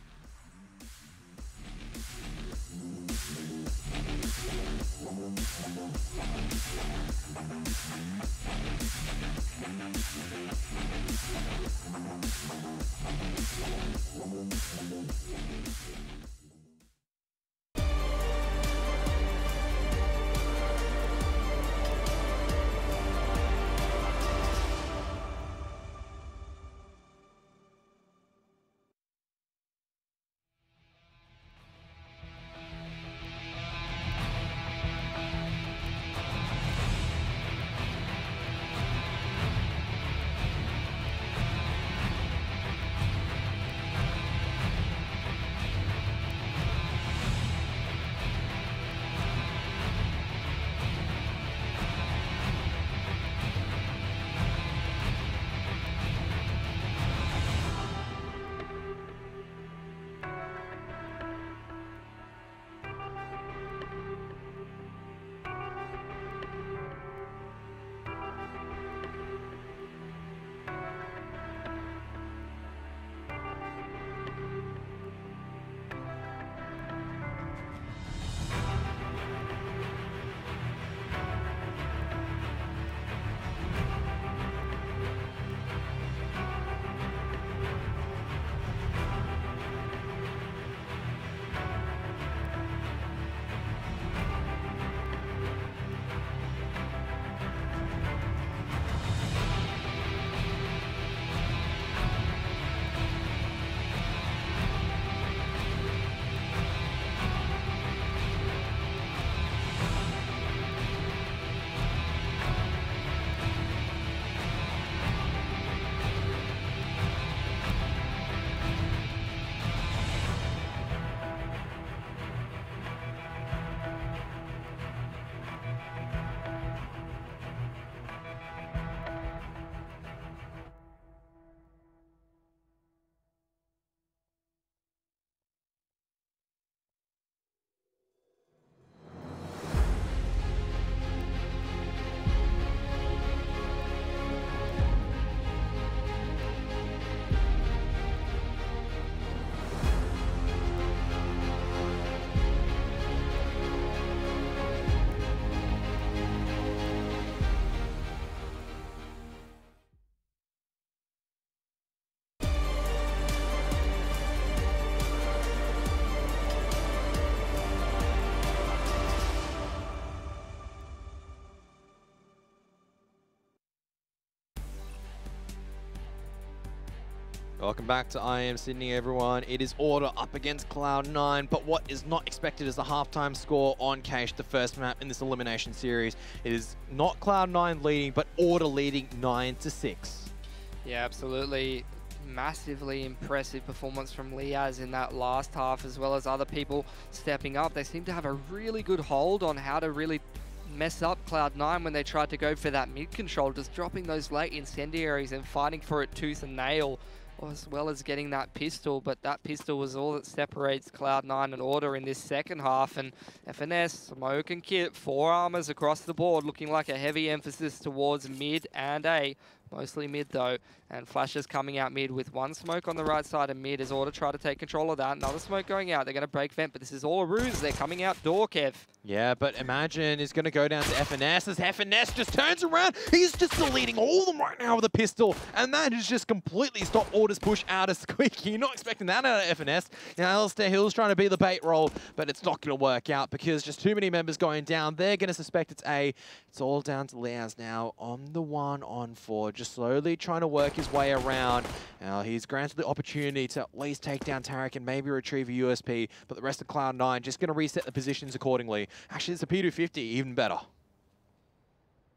Welcome back to IEM Sydney, everyone. It is Order up against Cloud9, but what is not expected is the halftime score on Cache, the first map in this elimination series. It is not Cloud9 leading, but Order leading 9-6. Yeah, absolutely. Massively impressive performance from Liaz in that last half, as well as other people stepping up. They seem to have a really good hold on how to really mess up Cloud9 when they tried to go for that mid control, just dropping those late incendiaries and fighting for it tooth and nail, as well as getting that pistol. But that pistol was all that separates Cloud9 and Order in this second half. And FNS, Smoke and Kit, 4 armors across the board, looking like a heavy emphasis towards mid and A. Mostly mid though, and Flashes coming out mid with 1 smoke on the right side of mid as Order try to take control of that. Another smoke going out. They're going to break vent, but this is all a ruse. They're coming out door, Kev. Yeah, but Imagine is going to go down to FNS as FNS just turns around. He's just deleting all of them right now with a pistol, and that has just completely stopped Order's push out of Squeaky. You're not expecting that out of FNS. Now, Alistair Hill's trying to be the bait roll, but it's not going to work out because just too many members going down. They're going to suspect it's A. It's all down to Liaz now on the 1-on-4, just slowly trying to work his way around. Now, he's granted the opportunity to at least take down Tarek and maybe retrieve a USP, but the rest of Cloud9 just going to reset the positions accordingly. Actually, it's a P250, even better.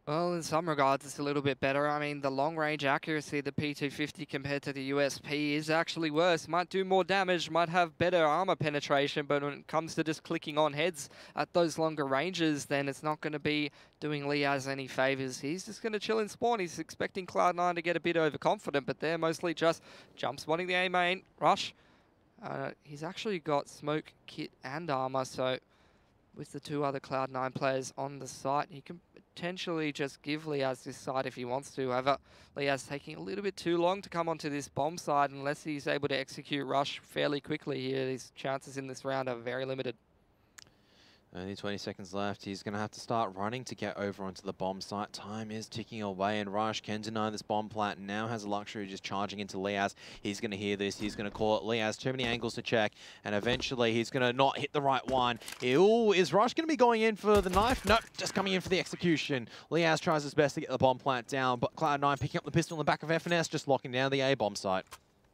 Well, in some regards, it's a little bit better. I mean, the long-range accuracy of the P250 compared to the USP is actually worse. Might do more damage, might have better armor penetration, but when it comes to just clicking on heads at those longer ranges, then it's not going to be doing Liaz any favors. He's just going to chill in spawn. He's expecting Cloud9 to get a bit overconfident, but they're mostly just jump spawning the A main, rush. He's actually got smoke, kit, and armor, so with the 2 other Cloud9 players on the site, he can potentially just give Liaz this side if he wants to. However, Liaz taking a little bit too long to come onto this bomb side. Unless he's able to execute rush fairly quickly here, his chances in this round are very limited. Only 20 seconds left. He's going to have to start running to get over onto the bomb site. Time is ticking away, and Rush can deny this bomb plant. Now has the luxury of just charging into Liaz. He's going to hear this. He's going to call it Liaz. Too many angles to check, and eventually he's going to not hit the right one. Ooh, is Rush going to be going in for the knife? Nope, just coming in for the execution. Liaz tries his best to get the bomb plant down, but Cloud9 picking up the pistol in the back of FNS, just locking down the A bomb site.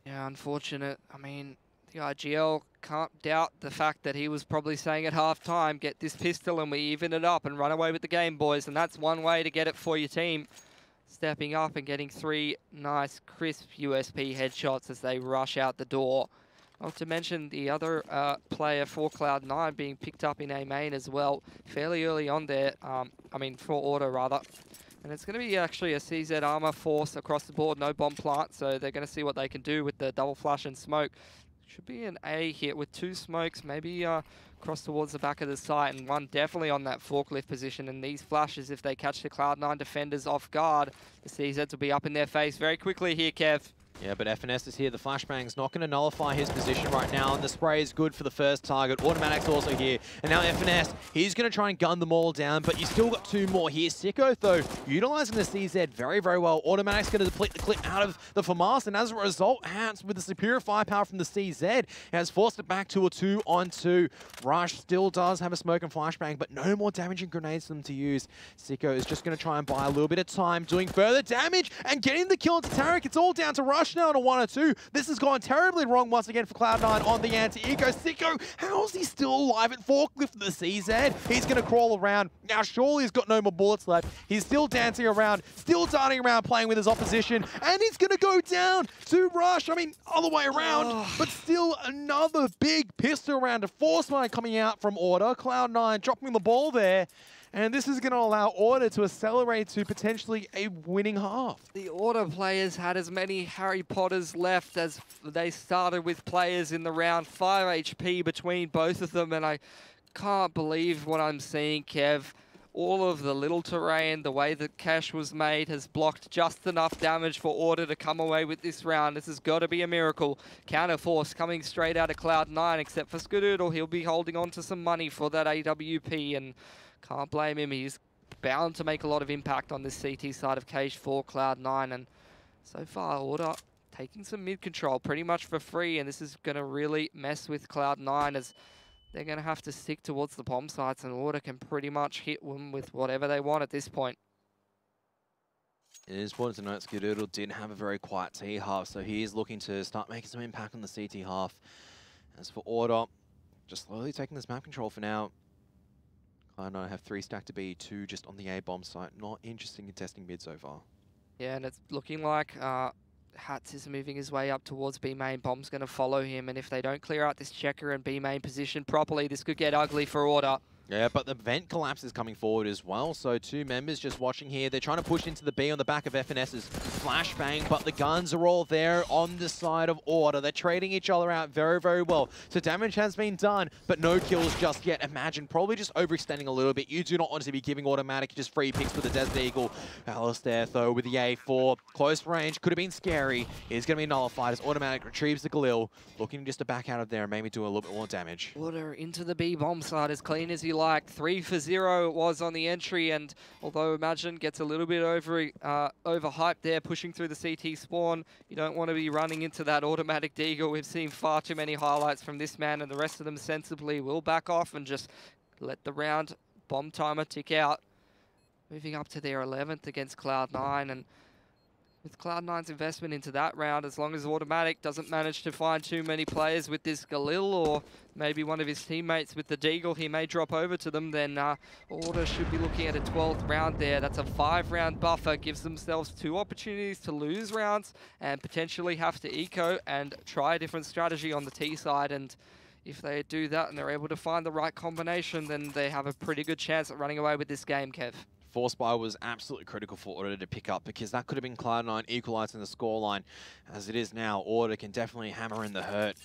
Yeah, unfortunate. I mean, the IGL can't doubt the fact that he was probably saying at half-time, get this pistol and we even it up and run away with the game, boys. And that's one way to get it for your team. Stepping up and getting 3 nice, crisp USP headshots as they rush out the door. Not to mention the other player for Cloud9 being picked up in A main as well, fairly early on there. I mean, for Order, rather. And it's going to be actually a CZ armor force across the board, no bomb plant, so they're going to see what they can do with the double flash and smoke. Should be an A hit with 2 smokes, maybe cross towards the back of the site, and 1 definitely on that forklift position. And these flashes, if they catch the Cloud9 defenders off guard, the CZs will be up in their face very quickly here, Kev. Yeah, but FNS is here. The flashbang's not going to nullify his position right now, and the spray is good for the first target. Automatic's also here, and now FNS, he's going to try and gun them all down, but you still got 2 more here. Sicko, though, utilizing the CZ very, very well. Automatic's going to deplete the clip out of the FAMAS, and as a result, Hans, with the superior firepower from the CZ, has forced it back to a 2-on-2. Rush still does have a smoke and flashbang, but no more damaging grenades for them to use. Sicko is just going to try and buy a little bit of time, doing further damage, and getting the kill into Tarek. It's all down to Rush now on a 1-2. This has gone terribly wrong once again for Cloud9 on the anti-eco. Sicko, how is he still alive at forklift for the CZ? He's going to crawl around. Now, surely he's got no more bullets left. He's still dancing around, still darting around, playing with his opposition, and he's going to go down to Rush. I mean, other way around, but still another big pistol round. A force mine coming out from Order. Cloud9 dropping the ball there. And this is going to allow Order to accelerate to potentially a winning half. The Order players had as many Harry Potters left as they started with players in the round. 5 HP between both of them, and I can't believe what I'm seeing, Kev. All of the little terrain, the way that Cache was made, has blocked just enough damage for Order to come away with this round. This has got to be a miracle. Counter force coming straight out of Cloud9, except for Skadoodle. He'll be holding on to some money for that AWP, and can't blame him. He's bound to make a lot of impact on this CT side of Cache for Cloud9. And so far, Order taking some mid control pretty much for free. And this is going to really mess with Cloud9 as they're going to have to stick towards the bomb sites. And Order can pretty much hit them with whatever they want at this point. It is important to note Skadoodle did have a very quiet T half, so he is looking to start making some impact on the CT half. As for Order, just slowly taking this map control for now. Cloud9 have 3 stacked to B, 2 just on the A bomb site. Not interesting in testing mid so far. Yeah, and it's looking like Hats is moving his way up towards B main. Bomb's going to follow him, and if they don't clear out this checker and B main position properly, this could get ugly for Order. Yeah, but the vent collapse is coming forward as well. So 2 members just watching here. They're trying to push into the B on the back of FNS's flashbang, but the guns are all there on the side of Order. They're trading each other out very, very well. So damage has been done, but no kills just yet. Imagine probably just overextending a little bit. You do not want to be giving Automatic just free picks with the Desert Eagle. Alistair, though, with the A4. Close range, could have been scary. It's going to be nullified as Automatic retrieves the Galil, looking just to back out of there and maybe do a little bit more damage. Order into the B bomb side as clean as you like. 3 for 0 it was on the entry, and although Imagine gets a little bit overhyped there, pushing through the CT spawn, you don't want to be running into that Automatic Deagle. We've seen far too many highlights from this man, and the rest of them sensibly will back off and just let the round bomb timer tick out. Moving up to their 11th against Cloud9, and with Cloud9's investment into that round, as long as Automatic doesn't manage to find too many players with this Galil, or maybe one of his teammates with the Deagle, he may drop over to them, then Order should be looking at a 12th round there. That's a 5-round buffer, gives themselves 2 opportunities to lose rounds and potentially have to eco and try a different strategy on the T side. And if they do that and they're able to find the right combination, then they have a pretty good chance at running away with this game, Kev. Force buy was absolutely critical for Order to pick up, because that could have been Cloud9 equalizing the scoreline. As it is now, Order can definitely hammer in the hurt.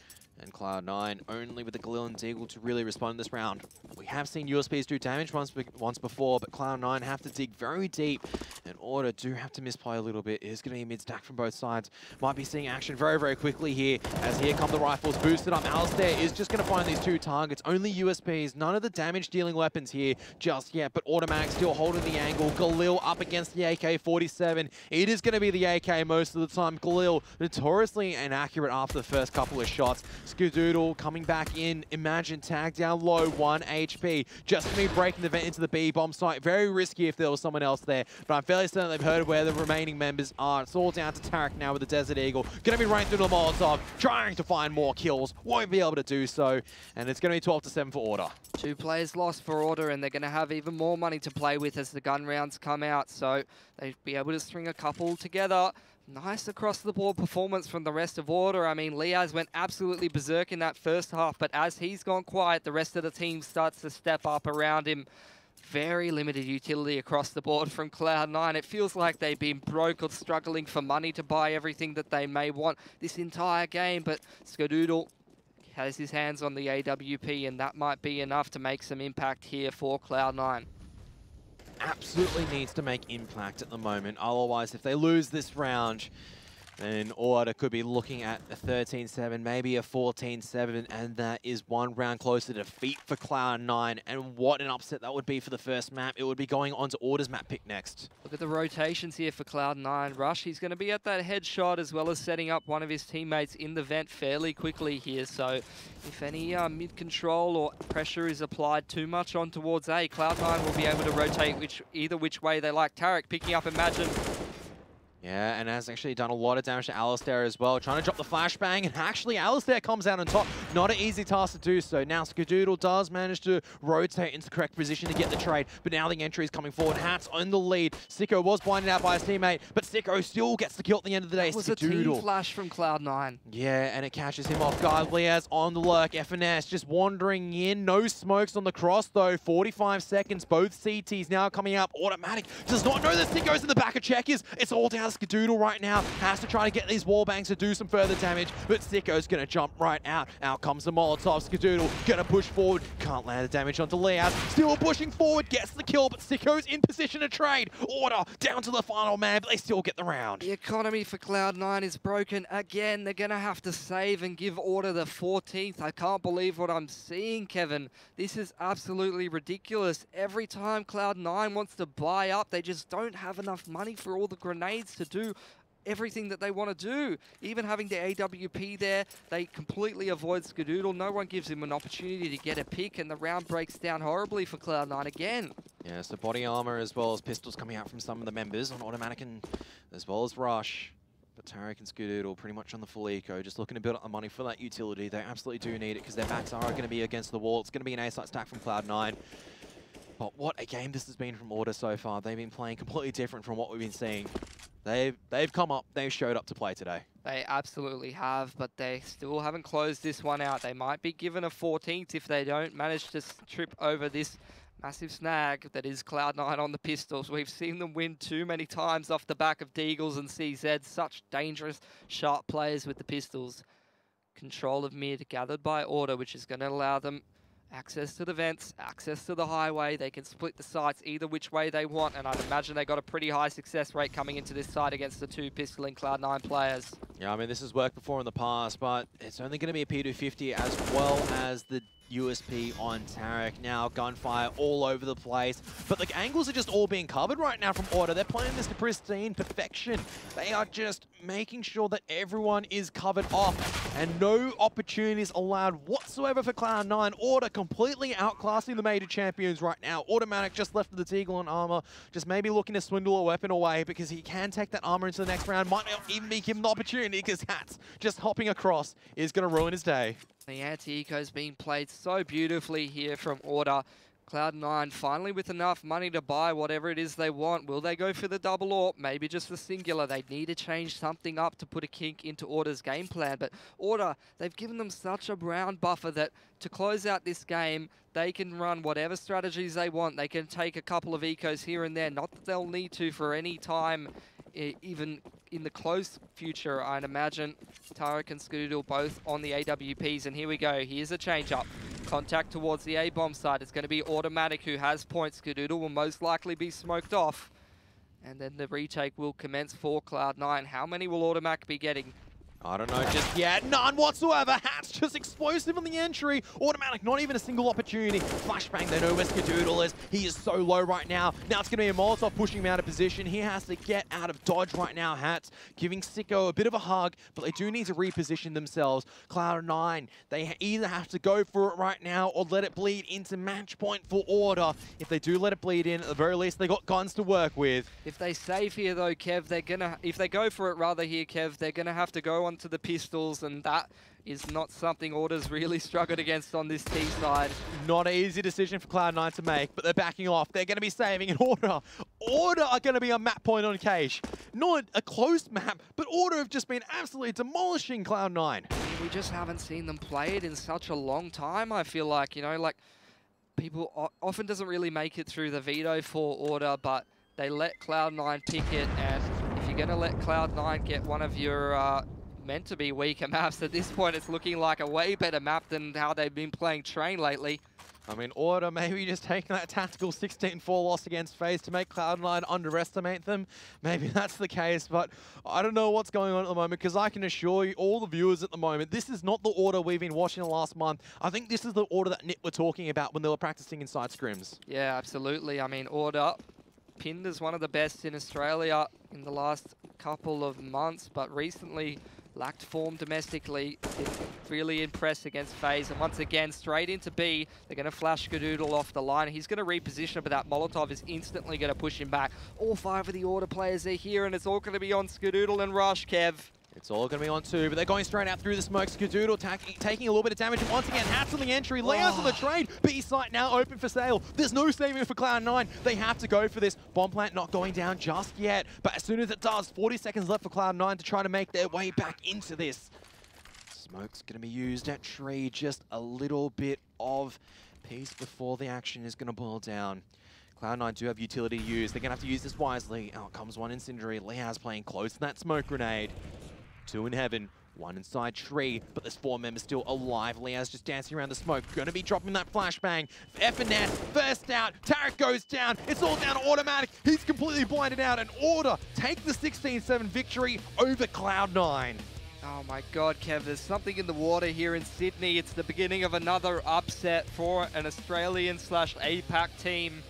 And Cloud9 only with the Galil and Deagle to really respond this round. We have seen USPs do damage once before, but Cloud9 have to dig very deep, and Order do have to misplay a little bit. It is going to be a mid-stack from both sides. Might be seeing action very, very quickly here, as here come the rifles boosted up. Alistair is just going to find these 2 targets. Only USPs, none of the damage-dealing weapons here just yet, but Automatic still holding the angle. Galil up against the AK-47. It is going to be the AK most of the time. Galil notoriously inaccurate after the first couple of shots. Skadoodle coming back in. Imagine tag down low, 1 HP. Just me breaking the vent into the B bomb site. Very risky if there was someone else there, but I'm fairly certain they've heard where the remaining members are. It's all down to Tarek now with the Desert Eagle. Gonna be running through the Molotov, trying to find more kills. Won't be able to do so, and it's gonna be 12-7 for Order. 2 players lost for Order, and they're gonna have even more money to play with as the gun rounds come out, so they'll be able to string a couple together. Nice across-the-board performance from the rest of Order. I mean, Liaz went absolutely berserk in that first half, but as he's gone quiet, the rest of the team starts to step up around him. Very limited utility across the board from Cloud9. It feels like they've been broke or struggling for money to buy everything that they may want this entire game, but Skadoodle has his hands on the AWP, and that might be enough to make some impact here for Cloud9. Absolutely needs to make impact at the moment. Otherwise, if they lose this round, then Order could be looking at a 13-7, maybe a 14-7, and that is 1 round closer to defeat for Cloud9. And what an upset that would be for the first map. It would be going on to Order's map pick next. Look at the rotations here for Cloud9. Rush, he's going to be at that headshot, as well as setting up one of his teammates in the vent fairly quickly here. So if any mid-control or pressure is applied too much on towards A, Cloud9 will be able to rotate either which way they like. Tarek picking up Imagine. Yeah, and has actually done a lot of damage to Alistair as well. Trying to drop the flashbang, and actually Alistair comes out on top. Not an easy task to do so. Now Skadoodle does manage to rotate into the correct position to get the trade, but now the entry is coming forward. Hats on the lead. Sicko was blinded out by his teammate, but Sicko still gets the kill at the end of the day. That was a team flash from Cloud9. Yeah, and it catches him off guard. Liaz on the lurk. FNS just wandering in. No smokes on the cross, though. 45 seconds. Both CTs now coming up. Automatic does not know that Sicko's in the back of checkers. It's all down to Skadoodle right now. Has to try to get these wall bangs to do some further damage, but Sicko's going to jump right out. Out comes the Molotov. Skadoodle going to push forward. Can't land the damage onto Liaz. Still pushing forward. Gets the kill, but Sicko's in position to trade. Order down to the final man, but they still get the round. The economy for Cloud9 is broken again. They're going to have to save and give Order the 14th. I can't believe what I'm seeing, Kevin. This is absolutely ridiculous. Every time Cloud9 wants to buy up, they just don't have enough money for all the grenades to do everything that they want to do. Even having the AWP there, they completely avoid Skadoodle. No one gives him an opportunity to get a pick, and the round breaks down horribly for Cloud9 again. Yeah, so body armor as well as pistols coming out from some of the members on automatic and as well as rush. But Tarek and Skadoodle pretty much on the full eco, just looking to build up the money for that utility. They absolutely do need it because their backs are going to be against the wall. It's going to be an A-site stack from Cloud9. But what a game this has been from Order so far. They've been playing completely different from what we've been seeing. They've come up, they've showed up to play today. They absolutely have, but they still haven't closed this one out. They might be given a 14th if they don't manage to trip over this massive snag that is Cloud9 on the pistols. We've seen them win too many times off the back of Deagles and CZ. Such dangerous, sharp players with the pistols. Control of mid gathered by Order, which is going to allow them access to the vents, access to the highway. They can split the sites either which way they want, and I'd imagine they got a pretty high success rate coming into this side against the two pistoling Cloud9 players. Yeah, I mean, this has worked before in the past, but it's only going to be a P250 as well as the USP on Tarek. Now gunfire all over the place, but the angles are just all being covered right now from Order. They're playing this to pristine perfection. They are just making sure that everyone is covered off and no opportunities allowed whatsoever for Cloud9. Order completely outclassing the major champions right now. Automatic just left with the Deagle on armor, just maybe looking to swindle a weapon away because he can take that armor into the next round. Might not even be given the opportunity because Hats just hopping across is going to ruin his day. The anti-eco is being played so beautifully here from Order. Cloud9 finally with enough money to buy whatever it is they want. Will they go for the double AWP? Maybe just the singular. They need to change something up to put a kink into Order's game plan. But Order, they've given them such a brown buffer that to close out this game, they can run whatever strategies they want. They can take a couple of ecos here and there. Not that they'll need to for any time, even in the close future, I'd imagine. Tarek and Skadoodle both on the AWPs, and here we go. Here's a change-up. Contact towards the A-bomb side. It's going to be Automatic who has points. Skadoodle will most likely be smoked off. And then the retake will commence for Cloud9. How many will Automatic be getting? I don't know just yet. None whatsoever. Hats just explosive on the entry. Automatic, not even a single opportunity. Flashbang, they know where Skadoodle is. He is so low right now. Now it's going to be a Molotov pushing him out of position. He has to get out of dodge right now, Hats. Giving Sicko a bit of a hug, but they do need to reposition themselves. Cloud9, they either have to go for it right now or let it bleed into match point for Order. If they do let it bleed in, at the very least, they got guns to work with. If they save here though, Kev, they're gonna, if they go for it rather here, Kev, they're gonna have to go onto the pistols, and that is not something Order's really struggled against on this T side. Not an easy decision for Cloud9 to make, but they're backing off. They're going to be saving in Order. Order are going to be a map point on Cage. Not a close map, but Order have just been absolutely demolishing Cloud9. We just haven't seen them play it in such a long time, I feel like. You know, like, people often doesn't really make it through the veto for Order, but they let Cloud9 pick it, and if you're going to let Cloud9 get one of your meant to be weaker maps, at this point it's looking like a way better map than how they've been playing Train lately. I mean, Order maybe just taking that tactical 16-4 loss against FaZe to make Cloud9 underestimate them. Maybe that's the case, but I don't know what's going on at the moment, because I can assure you, all the viewers at the moment, this is not the Order we've been watching the last month. I think this is the Order that Nip were talking about when they were practicing inside scrims. Yeah, absolutely. I mean, Order pinned as one of the best in Australia in the last couple of months, but recently lacked form domestically. Didn't really impress against FaZe. And once again, straight into B. They're going to flash Skadoodle off the line. He's going to reposition, but that Molotov is instantly going to push him back. All 5 of the Order players are here, and it's all going to be on Skadoodle and Rush, Kev. It's all going to be on 2, but they're going straight out through the smoke. Skadoodle taking a little bit of damage. And once again, Hats on the entry. Leo's on the trade. B site now open for sale. There's no saving for Cloud9. They have to go for this. Bomb plant not going down just yet. But as soon as it does, 40 seconds left for Cloud9 to try to make their way back into this. Smoke's going to be used at tree. Just a little bit of peace before the action is going to boil down. Cloud9 do have utility to use. They're going to have to use this wisely. Out comes one incendiary. Leo's playing close to that smoke grenade. 2 in heaven, 1 inside tree, but there's 4 members still alive. Leo's just dancing around the smoke, gonna be dropping that flashbang. Epicness, first out, Tarek goes down, it's all down to Automatic. He's completely blinded out, and Order take the 16-7 victory over Cloud9. Oh my god, Kev, there's something in the water here in Sydney. It's the beginning of another upset for an Australian/APAC team.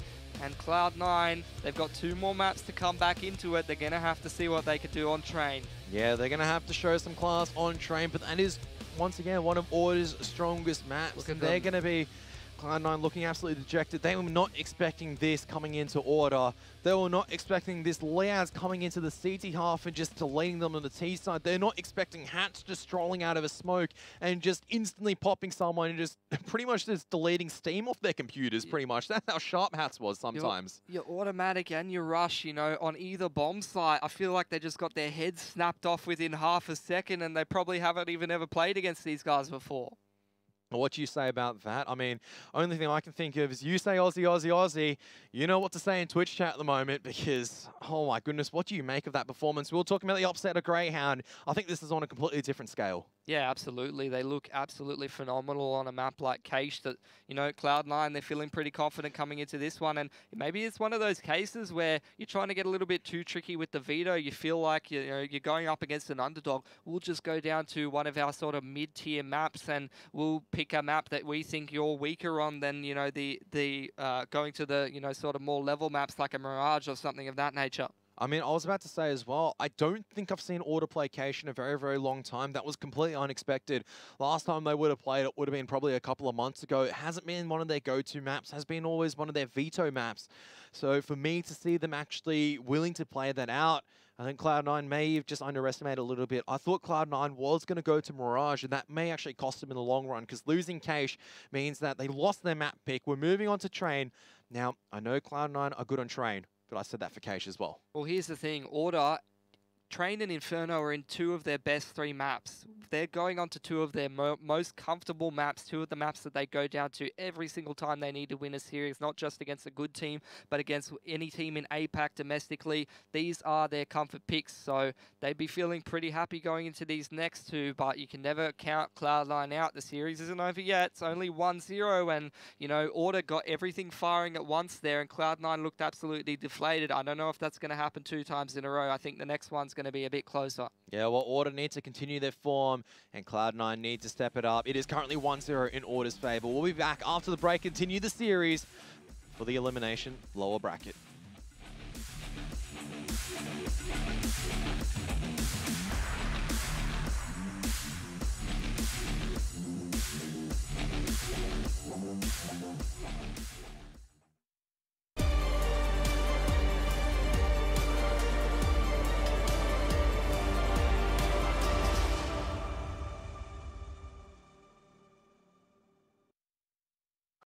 And Cloud9, they've got 2 more maps to come back into it. They're going to have to see what they can do on Train. Yeah, they're going to have to show some class on Train, but that is, once again, one of Order's strongest maps. Look at they're going to be Cloud9 looking absolutely dejected. They were not expecting this coming into order. They were not expecting this Leaz coming into the CT half and just deleting them on the T side. They're not expecting Hats just strolling out of a smoke and just instantly popping someone and just pretty much just deleting steam off their computers, pretty much. That's how sharp Hats was sometimes. Your automatic and your rush, you know, on either bomb site, I feel like they just got their heads snapped off within half a second, and they probably haven't even ever played against these guys before. What do you say about that? I mean, only thing I can think of is you say Aussie, Aussie, Aussie. You know what to say in Twitch chat at the moment because, oh my goodness, what do you make of that performance? We were talking about the upset of Greyhound. I think this is on a completely different scale. Yeah, absolutely. They look absolutely phenomenal on a map like Cache that, you know, Cloud9, they're feeling pretty confident coming into this one. And maybe it's one of those cases where you're trying to get a little bit too tricky with the veto. You feel like, you know, you're going up against an underdog. We'll just go down to one of our sort of mid-tier maps and we'll pick a map that we think you're weaker on than, you know, the going to the, you know, sort of more level maps like a Mirage or something of that nature. I mean, I was about to say as well, I don't think I've seen autoplay Cache in a very, very long time. That was completely unexpected. Last time they would have played it would have been probably a couple of months ago. It hasn't been one of their go-to maps, has been always one of their veto maps. So for me to see them actually willing to play that out, I think Cloud9 may have just underestimated a little bit. I thought Cloud9 was going to go to Mirage, and that may actually cost them in the long run, because losing Cache means that they lost their map pick. We're moving on to Train. Now, I know Cloud9 are good on Train, but I said that for Cache as well. Well, here's the thing. Order, Train and Inferno are in two of their best three maps. They're going on to two of their most comfortable maps, two of the maps that they go down to every single time they need to win a series, not just against a good team, but against any team in APAC domestically. These are their comfort picks, so they'd be feeling pretty happy going into these next two, but you can never count Cloud9 out. The series isn't over yet. It's only 1-0, and, you know, Order got everything firing at once there, and Cloud9 looked absolutely deflated. I don't know if that's going to happen 2 times in a row. I think the next one's going to be a bit closer. Yeah, well, Order need to continue their form, and Cloud9 need to step it up. It is currently 1-0 in Order's favor. We'll be back after the break, continue the series for the elimination lower bracket.